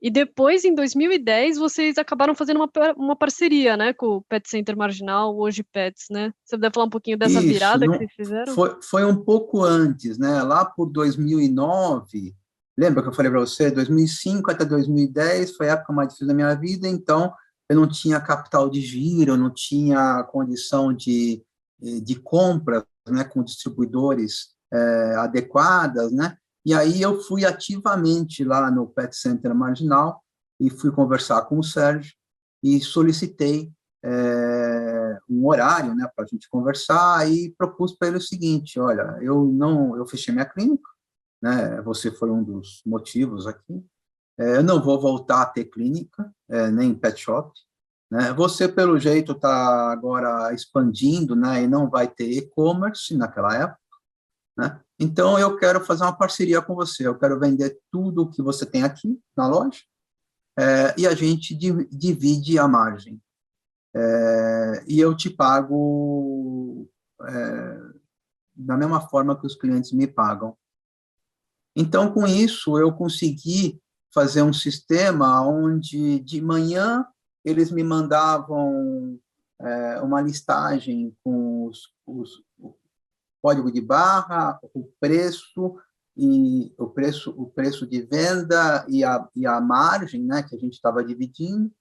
E depois, em 2010, vocês acabaram fazendo uma parceria, né, com o Pet Center Marginal, hoje Pets, né? Você deve falar um pouquinho dessa virada que vocês fizeram? Foi um pouco antes, né? Lá por 2009, lembra que eu falei para você? 2005 até 2010 foi a época mais difícil da minha vida, então eu não tinha capital de giro, eu não tinha condição de compras, né, com distribuidores adequadas, né? E aí eu fui ativamente lá no Pet Center Marginal e fui conversar com o Sérgio e solicitei um horário, né, para a gente conversar, e propus para ele o seguinte: olha, eu fechei minha clínica, né? Você foi um dos motivos aqui. Eu não vou voltar a ter clínica, nem pet shop, né? Você, pelo jeito, está agora expandindo, né, e não vai ter e-commerce naquela época, né? Então, eu quero fazer uma parceria com você, eu quero vender tudo o que você tem aqui na loja, e a gente divide a margem. E eu te pago da mesma forma que os clientes me pagam. Então, com isso, eu consegui fazer um sistema onde, de manhã, eles me mandavam uma listagem com o código de barra, o preço de venda e a margem, né, que a gente estava dividindo,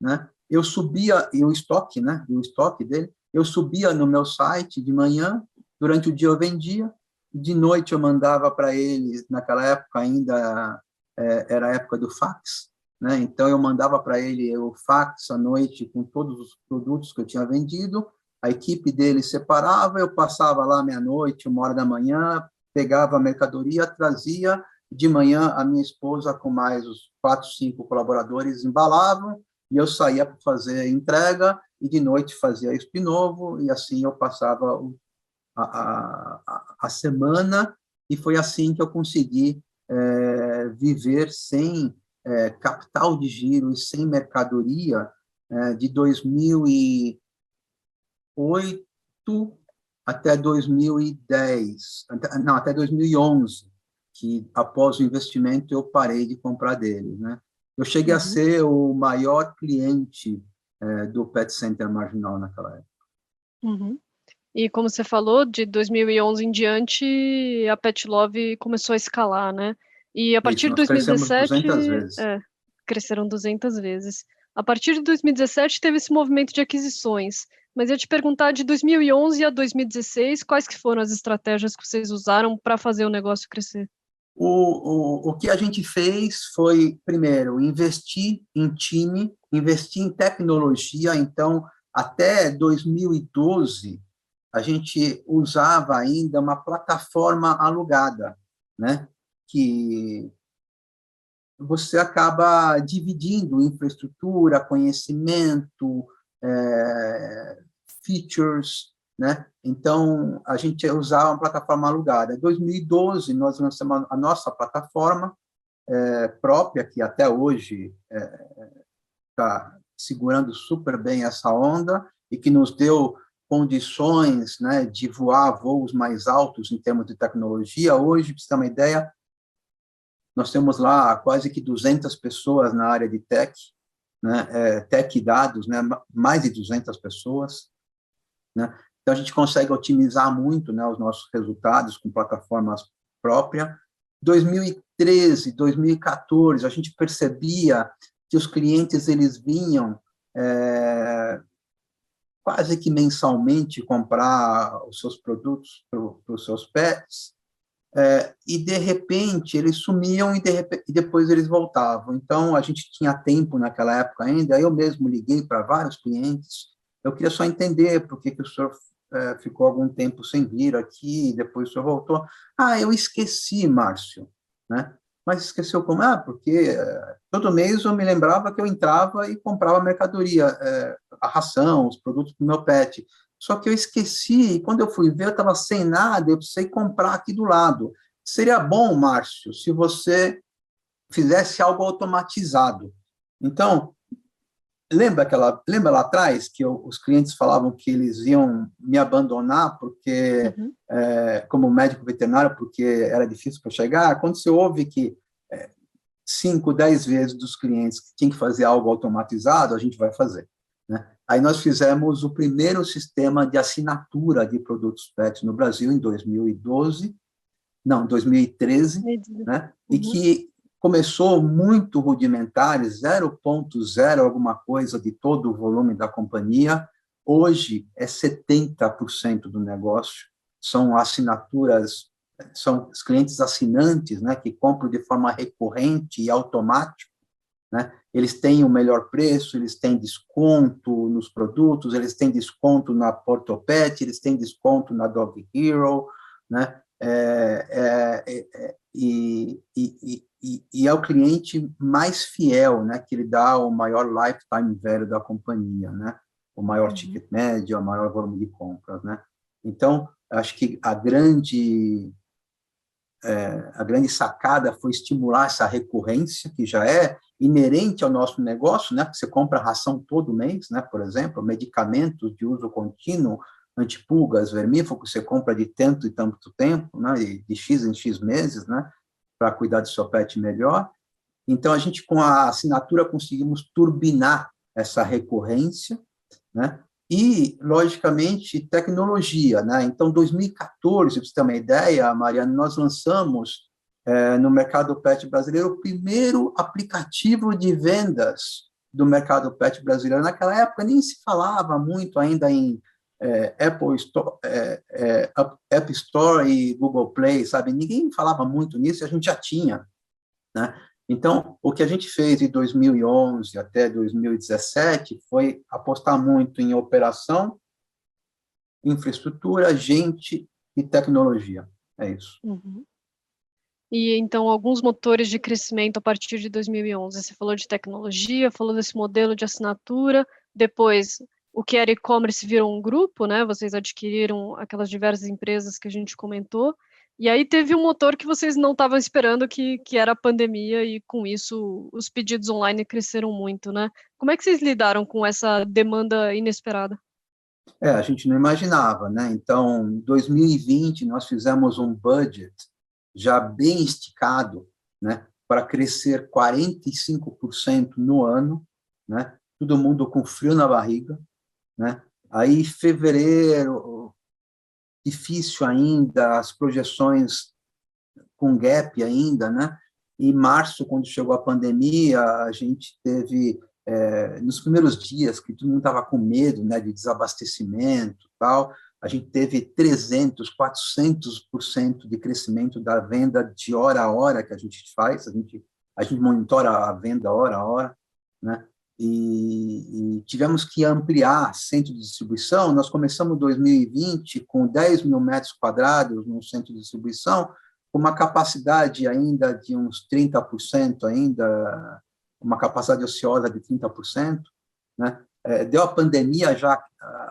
né? Eu subia, e o estoque, né, o estoque dele, eu subia no meu site de manhã, durante o dia eu vendia, de noite eu mandava para eles, naquela época ainda era a época do fax, né? Então, eu mandava para ele o fax à noite com todos os produtos que eu tinha vendido, a equipe dele separava, eu passava lá meia-noite, 1 hora da manhã, pegava a mercadoria, trazia, de manhã a minha esposa com mais os 4, 5 colaboradores embalavam, e eu saía para fazer entrega, e de noite fazia isso de novo, e assim eu passava a semana, e foi assim que eu consegui viver sem capital de giro e sem mercadoria de 2008 até 2010, não, até 2011, que após o investimento eu parei de comprar deles, né? Eu cheguei a Uhum. ser o maior cliente do Pet Center Marginal naquela época. Uhum. E como você falou, de 2011 em diante, a Pet Love começou a escalar, né? E a Isso, partir de nós crescemos 2017, 200 vezes. cresceram 200 vezes. A partir de 2017 teve esse movimento de aquisições. Mas eu ia te perguntar, de 2011 a 2016, quais que foram as estratégias que vocês usaram para fazer o negócio crescer? O que a gente fez foi, primeiro, investir em time, investir em tecnologia. Então, até 2012, a gente usava ainda uma plataforma alugada, né? Que você acaba dividindo infraestrutura, conhecimento, features, né? Então, a gente usava uma plataforma alugada. Em 2012, nós lançamos a nossa plataforma própria, que até hoje está segurando super bem essa onda e que nos deu condições, né, de voar voos mais altos em termos de tecnologia. Hoje, para você ter uma ideia, nós temos lá quase que 200 pessoas na área de tech, né, tech e dados, né, mais de 200 pessoas, né? Então, a gente consegue otimizar muito, né, os nossos resultados com plataformas próprias. 2013, 2014, a gente percebia que os clientes eles vinham quase que mensalmente comprar os seus produtos para os seus pets, e, de repente, eles sumiam e depois eles voltavam. Então, a gente tinha tempo naquela época ainda, eu mesmo liguei para vários clientes, eu queria só entender por que o senhor ficou algum tempo sem vir aqui, depois o senhor voltou. Ah, eu esqueci, Márcio, né? Mas esqueceu como? Ah, porque todo mês eu me lembrava que eu entrava e comprava mercadoria, a ração, os produtos para o meu pet. Só que eu esqueci, e quando eu fui ver, eu estava sem nada, eu precisei comprar aqui do lado. Seria bom, Márcio, se você fizesse algo automatizado. Então, lembra lá atrás que os clientes falavam que eles iam me abandonar porque, Uhum. como médico veterinário, porque era difícil para chegar? Quando você ouve que 5, 10 vezes dos clientes que tinham que fazer algo automatizado, a gente vai fazer, né? Aí nós fizemos o primeiro sistema de assinatura de produtos PET no Brasil em 2012, não, 2013, né? E Uhum. que começou muito rudimentar, 0,0 alguma coisa de todo o volume da companhia. Hoje é 70% do negócio, são assinaturas, são os clientes assinantes, né, que compram de forma recorrente e automática, né? Eles têm o melhor preço, eles têm desconto nos produtos, eles têm desconto na Portopet, eles têm desconto na Dog Hero, né? E é o cliente mais fiel, né? Que ele dá o maior lifetime value da companhia, né? O maior Uhum. ticket médio, o maior volume de compras, né? Então, acho que a grande sacada foi estimular essa recorrência, que já é inerente ao nosso negócio, né? Porque você compra ração todo mês, né? Por exemplo, medicamentos de uso contínuo, antipulgas, vermífugos, você compra de tanto e tanto tempo, né? De X em X meses, né? Para cuidar do seu pet melhor. Então, a gente, com a assinatura, conseguimos turbinar essa recorrência, né? E, logicamente, tecnologia, né? Então, 2014, para você ter uma ideia, Mariana, nós lançamos no mercado pet brasileiro o primeiro aplicativo de vendas do mercado pet brasileiro. Naquela época nem se falava muito ainda em App Store e Google Play, sabe? Ninguém falava muito nisso, a gente já tinha, né? Então, o que a gente fez de 2011 até 2017 foi apostar muito em operação, infraestrutura, gente e tecnologia. É isso. Uhum. E então, alguns motores de crescimento a partir de 2011. Você falou de tecnologia, falou desse modelo de assinatura, depois o que era e-commerce virou um grupo, né? Vocês adquiriram aquelas diversas empresas que a gente comentou, e aí teve um motor que vocês não estavam esperando, que era a pandemia, e com isso os pedidos online cresceram muito, né? Como é que vocês lidaram com essa demanda inesperada? A gente não imaginava, né? Então, em 2020, nós fizemos um budget já bem esticado, né, para crescer 45% no ano, né? Todo mundo com frio na barriga, né? Aí, fevereiro, difícil ainda, as projeções com gap ainda, né? E março, quando chegou a pandemia, a gente teve, nos primeiros dias, que todo mundo estava com medo, né, de desabastecimento, tal, a gente teve 300, 400% de crescimento da venda de hora a hora que a gente faz, a gente monitora a venda hora a hora, né? E tivemos que ampliar centro de distribuição. Nós começamos 2020 com 10 mil metros quadrados no centro de distribuição, com uma capacidade ainda de uns 30%, ainda, uma capacidade ociosa de 30%, né? Deu a pandemia, já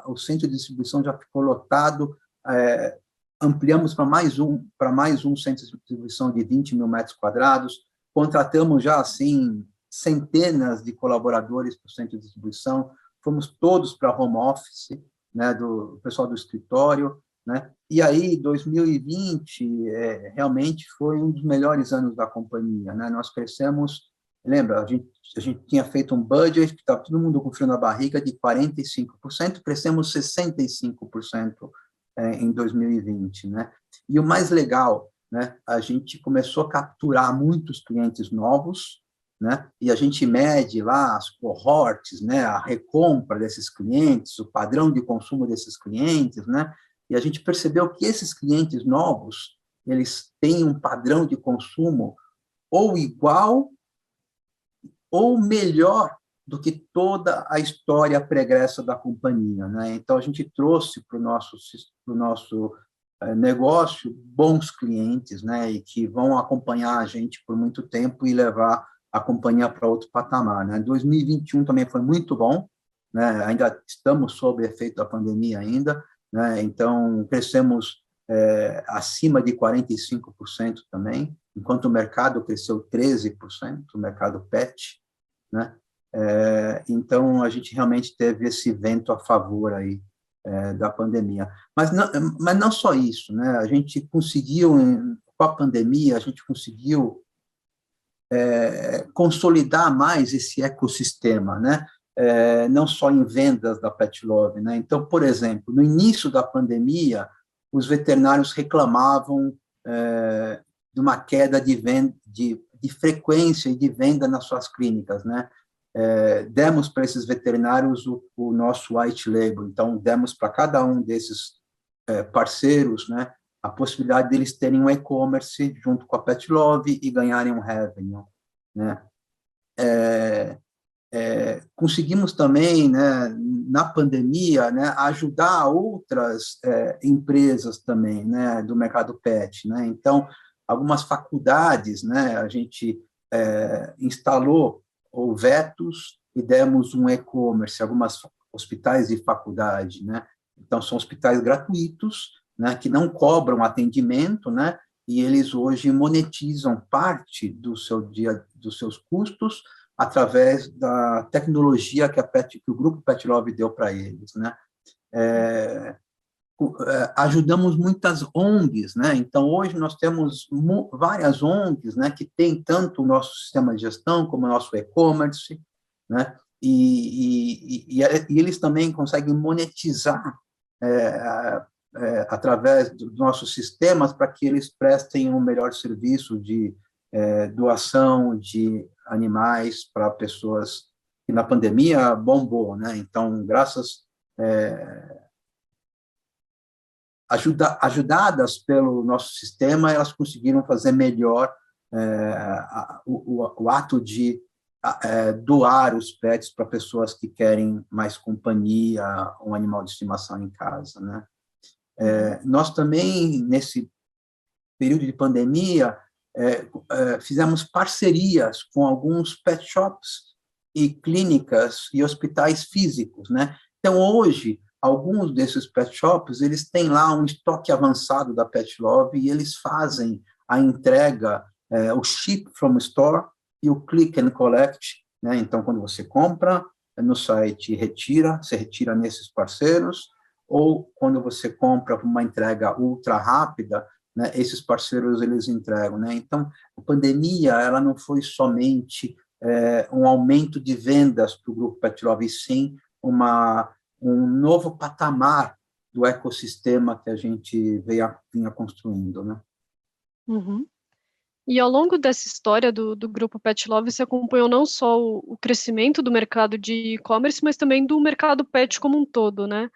o centro de distribuição já ficou lotado, ampliamos para mais um centro de distribuição de 20 mil metros quadrados, contratamos já, assim, centenas de colaboradores para o centro de distribuição, fomos todos para home office, né, do pessoal do escritório, né? E aí, 2020, realmente foi um dos melhores anos da companhia, né? Nós crescemos, lembra, a gente tinha feito um budget, que estava todo mundo com frio na barriga, de 45%, crescemos 65% em 2020, né? E o mais legal, né, a gente começou a capturar muitos clientes novos, né? E a gente mede lá as cohorts, né, a recompra desses clientes, o padrão de consumo desses clientes, né? E a gente percebeu que esses clientes novos, eles têm um padrão de consumo ou igual ou melhor do que toda a história pregressa da companhia, né? Então, a gente trouxe para o nosso negócio bons clientes, né? E que vão acompanhar a gente por muito tempo e levar a companhia para outro patamar, né? 2021 também foi muito bom, né? Ainda estamos sob efeito da pandemia ainda, né? Então, crescemos acima de 45% também, enquanto o mercado cresceu 13%, o mercado PET, né? Então, a gente realmente teve esse vento a favor aí da pandemia. Mas não só isso, né? A gente conseguiu, com a pandemia, a gente conseguiu consolidar mais esse ecossistema, né? Não só em vendas da Pet Love, né? Então, por exemplo, no início da pandemia, os veterinários reclamavam de uma queda de frequência e de venda nas suas clínicas, né? Demos para esses veterinários o nosso white label, então demos para cada um desses parceiros, né, a possibilidade deles terem um e-commerce junto com a Pet Love e ganharem um revenue, né? Conseguimos também, né, na pandemia, né, ajudar outras empresas também, né, do mercado pet, né? Então, algumas faculdades, né, a gente instalou o Vetus e demos um e-commerce, algumas hospitais de faculdade, né? Então, são hospitais gratuitos, né, que não cobram atendimento, né? E eles hoje monetizam parte dos seus custos através da tecnologia que o grupo Pet Love deu para eles, né? Ajudamos muitas ONGs, né? Então, hoje nós temos várias ONGs, né, que têm tanto o nosso sistema de gestão como o nosso e-commerce, né? E eles também conseguem monetizar através dos nossos sistemas para que eles prestem um melhor serviço de doação de animais para pessoas que na pandemia bombou, né? Então, ajudadas pelo nosso sistema, elas conseguiram fazer melhor o ato de doar os pets para pessoas que querem mais companhia, um animal de estimação em casa, né? Nós também, nesse período de pandemia, fizemos parcerias com alguns pet shops e clínicas e hospitais físicos, né? Então, hoje, alguns desses pet shops, eles têm lá um estoque avançado da Pet Love e eles fazem a entrega, o ship from store e o click and collect, né? Então, quando você compra no site e retira, você retira nesses parceiros, ou quando você compra uma entrega ultra rápida, né, esses parceiros eles entregam, né? Então, a pandemia ela não foi somente um aumento de vendas para o Grupo Pet Love, e sim um novo patamar do ecossistema que a gente vinha construindo, né? Uhum. E ao longo dessa história do Grupo Pet Love, você acompanhou não só o crescimento do mercado de e-commerce, mas também do mercado pet como um todo, né?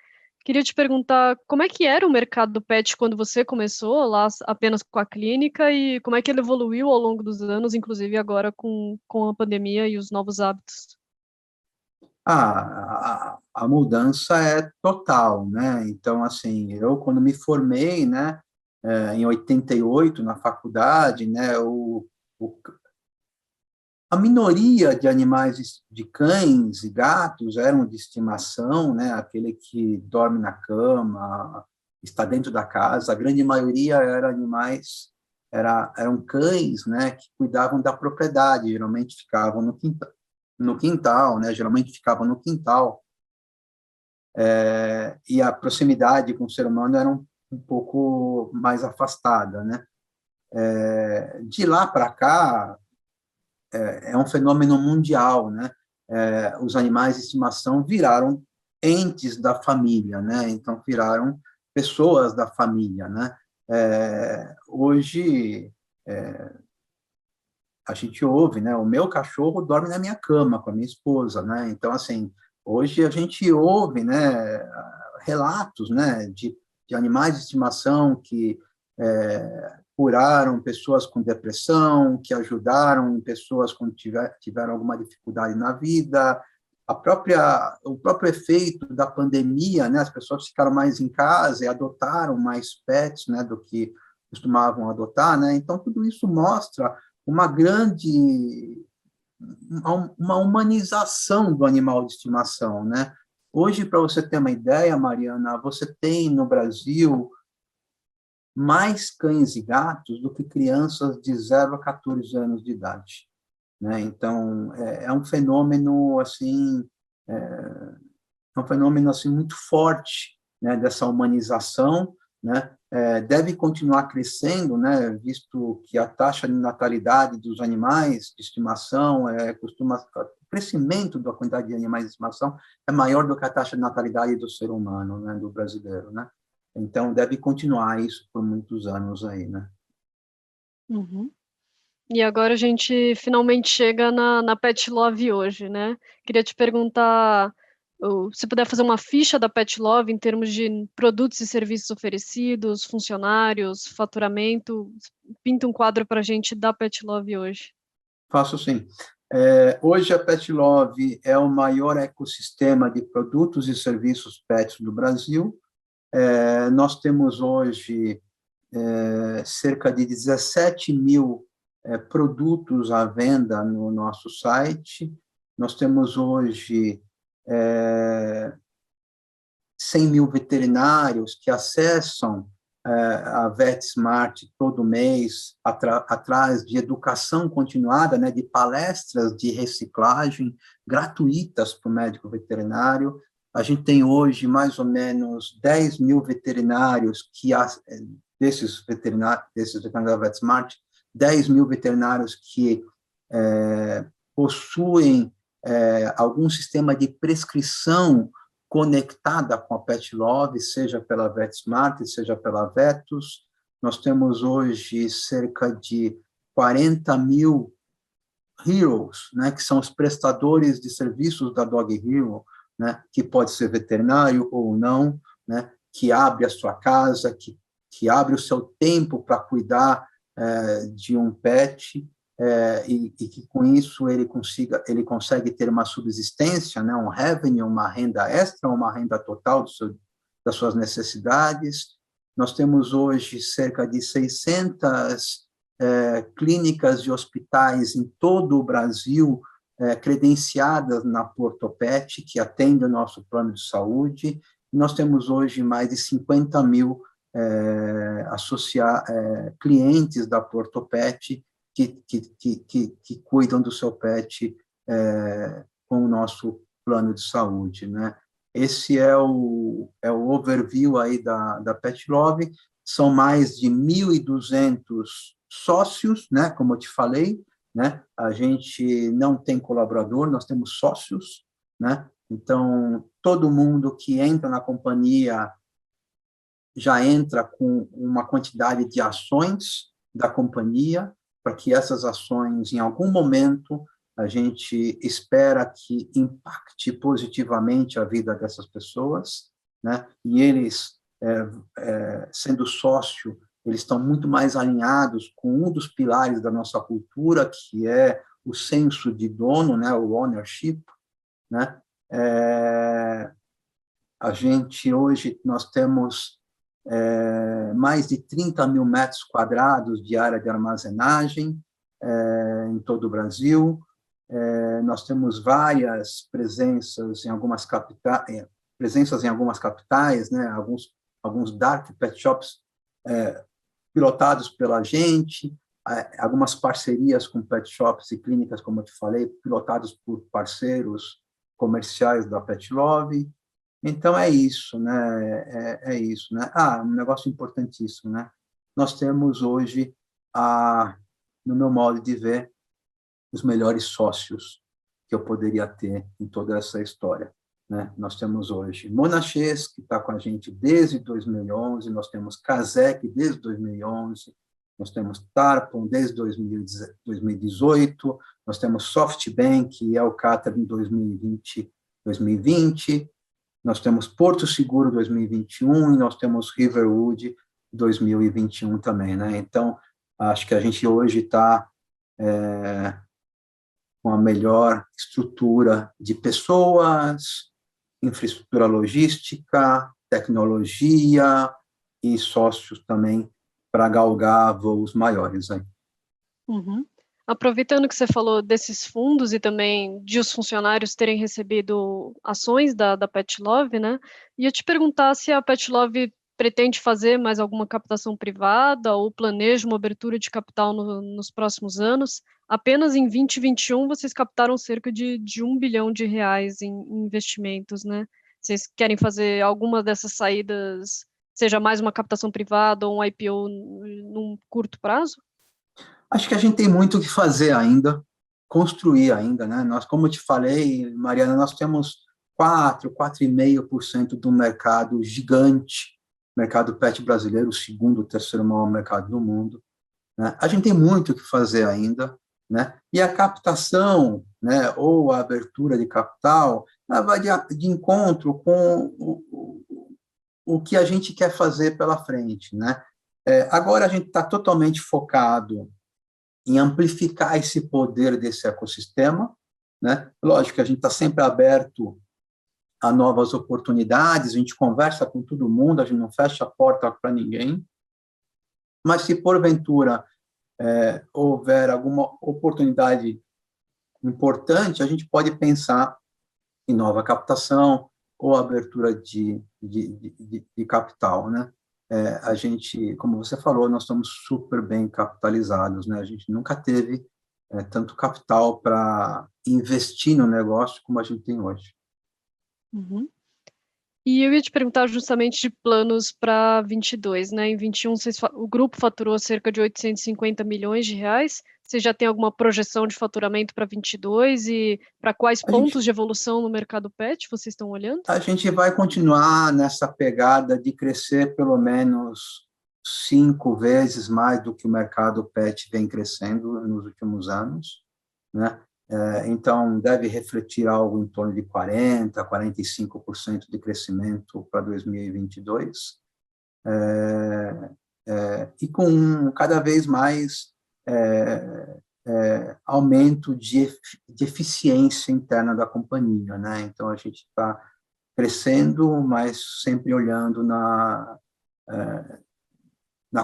Queria te perguntar como é que era o mercado pet quando você começou lá apenas com a clínica e como é que ele evoluiu ao longo dos anos, inclusive agora com a pandemia e os novos hábitos. A mudança é total, né? Então, assim, eu quando me formei, né, em 88 na faculdade, né, a minoria de animais de cães e gatos eram de estimação, né, aquele que dorme na cama, está dentro da casa. A grande maioria eram cães, né, que cuidavam da propriedade, geralmente ficavam no quintal, né, geralmente ficavam no quintal. E a proximidade com o ser humano era um pouco mais afastada, né? De lá para cá, é um fenômeno mundial, né? Os animais de estimação viraram entes da família, né? Então, viraram pessoas da família, né? Hoje, a gente ouve, né? O meu cachorro dorme na minha cama com a minha esposa, né? Então, assim, hoje a gente ouve, né? Relatos, né? De animais de estimação que curaram pessoas com depressão, que ajudaram pessoas quando tiveram alguma dificuldade na vida. O próprio efeito da pandemia, né? As pessoas ficaram mais em casa e adotaram mais pets, né? Do que costumavam adotar, né? Então, tudo isso mostra uma humanização do animal de estimação, né? Hoje, para você ter uma ideia, Mariana, você tem no Brasil mais cães e gatos do que crianças de 0 a 14 anos de idade, né? Então, é um fenômeno assim, muito forte, né, dessa humanização, né? Deve continuar crescendo, né, visto que a taxa de natalidade dos animais de estimação o crescimento da quantidade de animais de estimação é maior do que a taxa de natalidade do ser humano, né, do brasileiro, né? Então, deve continuar isso por muitos anos aí, né? Uhum. E agora a gente finalmente chega na Pet Love hoje, né? Queria te perguntar, se puder fazer uma ficha da Pet Love em termos de produtos e serviços oferecidos, funcionários, faturamento, pinta um quadro para a gente da Pet Love hoje. Faço sim. Hoje a Pet Love é o maior ecossistema de produtos e serviços pets do Brasil. Nós temos hoje cerca de 17 mil produtos à venda no nosso site. Nós temos hoje 100 mil veterinários que acessam a VetSmart todo mês, atrás de educação continuada, né, de palestras de reciclagem gratuitas para o médico veterinário. A gente tem hoje mais ou menos 10 mil veterinários desses veterinários da VetSmart, 10 mil veterinários que possuem algum sistema de prescrição conectada com a Pet Love, seja pela VetSmart, seja pela Vetus. Nós temos hoje cerca de 40 mil Heroes, né, que são os prestadores de serviços da Dog Hero, né, que pode ser veterinário ou não, né, que abre a sua casa, que abre o seu tempo para cuidar de um pet, e que com isso ele consegue ter uma subsistência, né, um revenue, uma renda extra, uma renda total das suas necessidades. Nós temos hoje cerca de 600 clínicas e hospitais em todo o Brasil, credenciadas na Portopet, que atendem o nosso plano de saúde. E nós temos hoje mais de 50 mil clientes da Portopet que cuidam do seu pet com o nosso plano de saúde, né? Esse é o overview aí da Pet Love. São mais de 1.200 sócios, né? Como eu te falei, né? A gente não tem colaborador, nós temos sócios, né? Então, todo mundo que entra na companhia já entra com uma quantidade de ações da companhia, para que essas ações, em algum momento, a gente espera que impacte positivamente a vida dessas pessoas, né? E eles, sendo sócio, eles estão muito mais alinhados com um dos pilares da nossa cultura, que é o senso de dono, né? O ownership, né? A gente, hoje, nós temos mais de 30 mil metros quadrados de área de armazenagem em todo o Brasil. Nós temos várias presenças em algumas capitais, né? Alguns dark pet shops pilotados pela gente, algumas parcerias com pet shops e clínicas, como eu te falei, pilotados por parceiros comerciais da Pet Love. Então, é isso, né? É isso, né? Um negócio importantíssimo, né? Nós temos hoje, no meu modo de ver, os melhores sócios que eu poderia ter em toda essa história, né? Nós temos hoje Monachês, que está com a gente desde 2011, nós temos Casec desde 2011, nós temos Tarpon desde 2018, nós temos SoftBank e Elcata em 2020, nós temos Porto Seguro 2021 e nós temos Riverwood 2021 também, né? Então, acho que a gente hoje está com a melhor estrutura de pessoas, infraestrutura logística, tecnologia e sócios também para galgar voos maiores aí. Uhum. Aproveitando que você falou desses fundos e também de os funcionários terem recebido ações da Pet Love, né? Ia te perguntar se a Pet Love pretende fazer mais alguma captação privada ou planeja uma abertura de capital nos próximos anos. Apenas em 2021 vocês captaram cerca de R$ 1 bilhão em investimentos, né? Vocês querem fazer alguma dessas saídas, seja mais uma captação privada ou um IPO num curto prazo? Acho que a gente tem muito o que fazer ainda, construir ainda, né? Nós, como eu te falei, Mariana, nós temos 4,5% do mercado gigante, mercado pet brasileiro, o segundo, terceiro maior mercado do mundo, né? A gente tem muito o que fazer ainda, né? E a captação, né, ou a abertura de capital, ela vai de encontro com o que a gente quer fazer pela frente, né? Agora a gente está totalmente focado em amplificar esse poder desse ecossistema, né? Lógico que a gente está sempre aberto a novas oportunidades, a gente conversa com todo mundo, a gente não fecha a porta para ninguém, mas se porventura houver alguma oportunidade importante, a gente pode pensar em nova captação ou abertura de capital, né? A gente, como você falou, nós estamos super bem capitalizados, né? A gente nunca teve tanto capital para investir no negócio como a gente tem hoje. Uhum. E eu ia te perguntar justamente de planos para 22, né? Em 21, o grupo faturou cerca de 850 milhões de reais. Você já tem alguma projeção de faturamento para 22 e para quais pontos de evolução no mercado pet vocês estão olhando? A gente vai continuar nessa pegada de crescer pelo menos 5 vezes mais do que o mercado pet vem crescendo nos últimos anos, né? Então, deve refletir algo em torno de 40%, 45% de crescimento para 2022. e com cada vez mais aumento de eficiência interna da companhia, né? Então, a gente está crescendo, mas sempre olhando na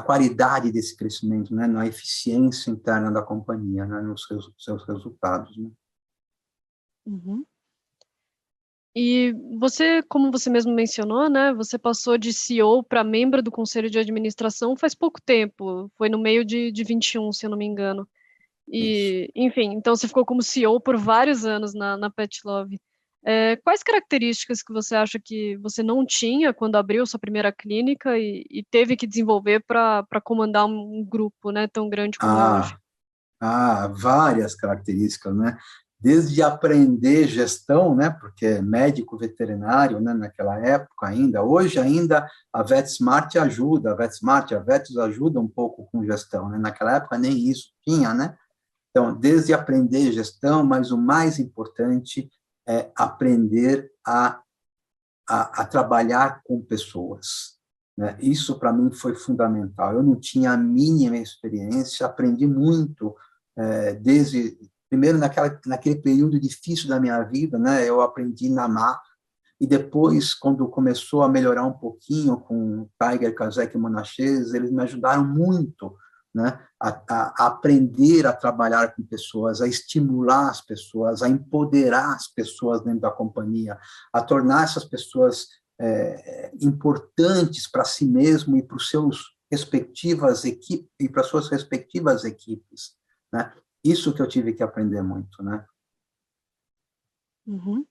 qualidade desse crescimento, né? Na eficiência interna da companhia, né? Nos seus resultados, né? Uhum. E você, como você mesmo mencionou, né, você passou de CEO para membro do conselho de administração faz pouco tempo, foi no meio de 21, se eu não me engano. Isso. E, enfim, então você ficou como CEO por vários anos na Pet Love. Quais características que você acha que você não tinha quando abriu sua primeira clínica e teve que desenvolver para comandar um grupo, né, tão grande como é hoje? Várias características, né? Desde aprender gestão, né? Porque é médico veterinário, né? Naquela época ainda, hoje ainda a VetSmart ajuda, a Vetos ajuda um pouco com gestão, né? Naquela época nem isso tinha, né? Então, desde aprender gestão, mas o mais importante é aprender a trabalhar com pessoas, né? Isso, para mim, foi fundamental. Eu não tinha a mínima experiência, aprendi muito, primeiro, naquele período difícil da minha vida, né? Eu aprendi na marra, e depois, quando começou a melhorar um pouquinho com o Tiger, Kazek e Monachês, eles me ajudaram muito, né, a aprender a trabalhar com pessoas, a estimular as pessoas, a empoderar as pessoas dentro da companhia, a tornar essas pessoas importantes para si mesmo e para os seus respectivas equipes e para suas respectivas equipes, né? Isso que eu tive que aprender muito, né? Uhum.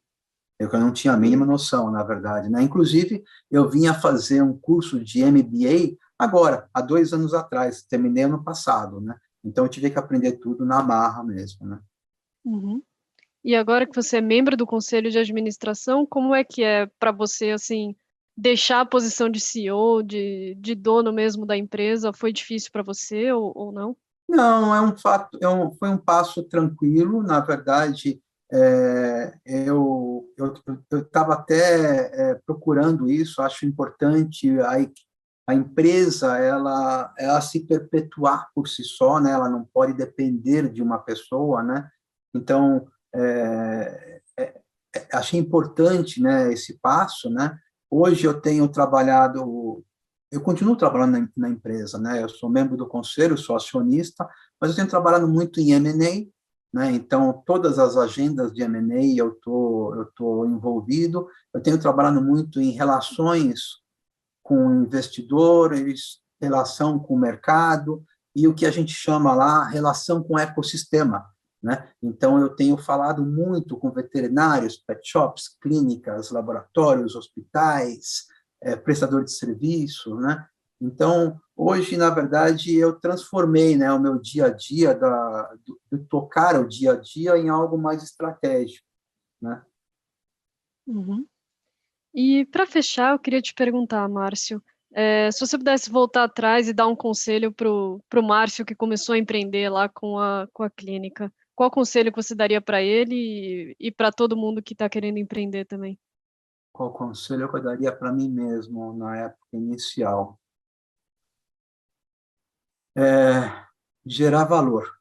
Eu não tinha a mínima noção, na verdade, né? Inclusive, eu vinha fazer um curso de MBA agora, há 2 anos atrás, terminei ano passado, né? Então, eu tive que aprender tudo na marra mesmo, né? Uhum. E agora que você é membro do conselho de administração, como é que é para você, assim, deixar a posição de CEO, de dono mesmo da empresa? Foi difícil para você ou não? Não, é um fato, foi um passo tranquilo, na verdade, eu estava até procurando isso, acho importante a empresa ela se perpetuar por si só, né? Ela não pode depender de uma pessoa, né? Então, achei importante, né, esse passo, né? Hoje eu continuo trabalhando na empresa, né? Eu sou membro do conselho, sou acionista, mas eu tenho trabalhado muito em M&A, né? Então, todas as agendas de M&A eu tô envolvido. Eu tenho trabalhado muito em relações com investidores, relação com o mercado e o que a gente chama lá relação com o ecossistema, né? Então, eu tenho falado muito com veterinários, pet shops, clínicas, laboratórios, hospitais, prestador de serviço, né? Então, hoje, na verdade, eu transformei, né, o meu dia a dia, do tocar o dia a dia em algo mais estratégico, né? Uhum. E para fechar, eu queria te perguntar, Márcio, se você pudesse voltar atrás e dar um conselho pro Márcio que começou a empreender lá com a clínica, qual conselho que você daria para ele e para todo mundo que está querendo empreender também? Qual conselho eu daria para mim mesmo na época inicial? Gerar valor.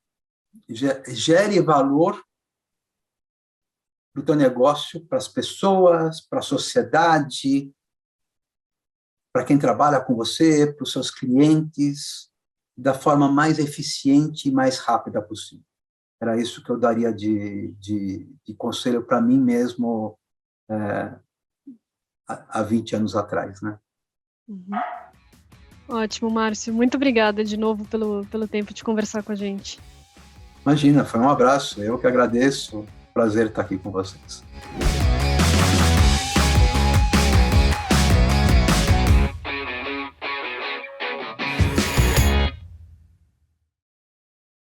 Gere valor para o teu negócio, para as pessoas, para a sociedade, para quem trabalha com você, para os seus clientes, da forma mais eficiente e mais rápida possível. Era isso que eu daria de conselho para mim mesmo há 20 anos atrás, né? Uhum. Ótimo, Márcio. Muito obrigada de novo pelo tempo de conversar com a gente. Imagina, foi um abraço. Eu que agradeço. Prazer estar aqui com vocês.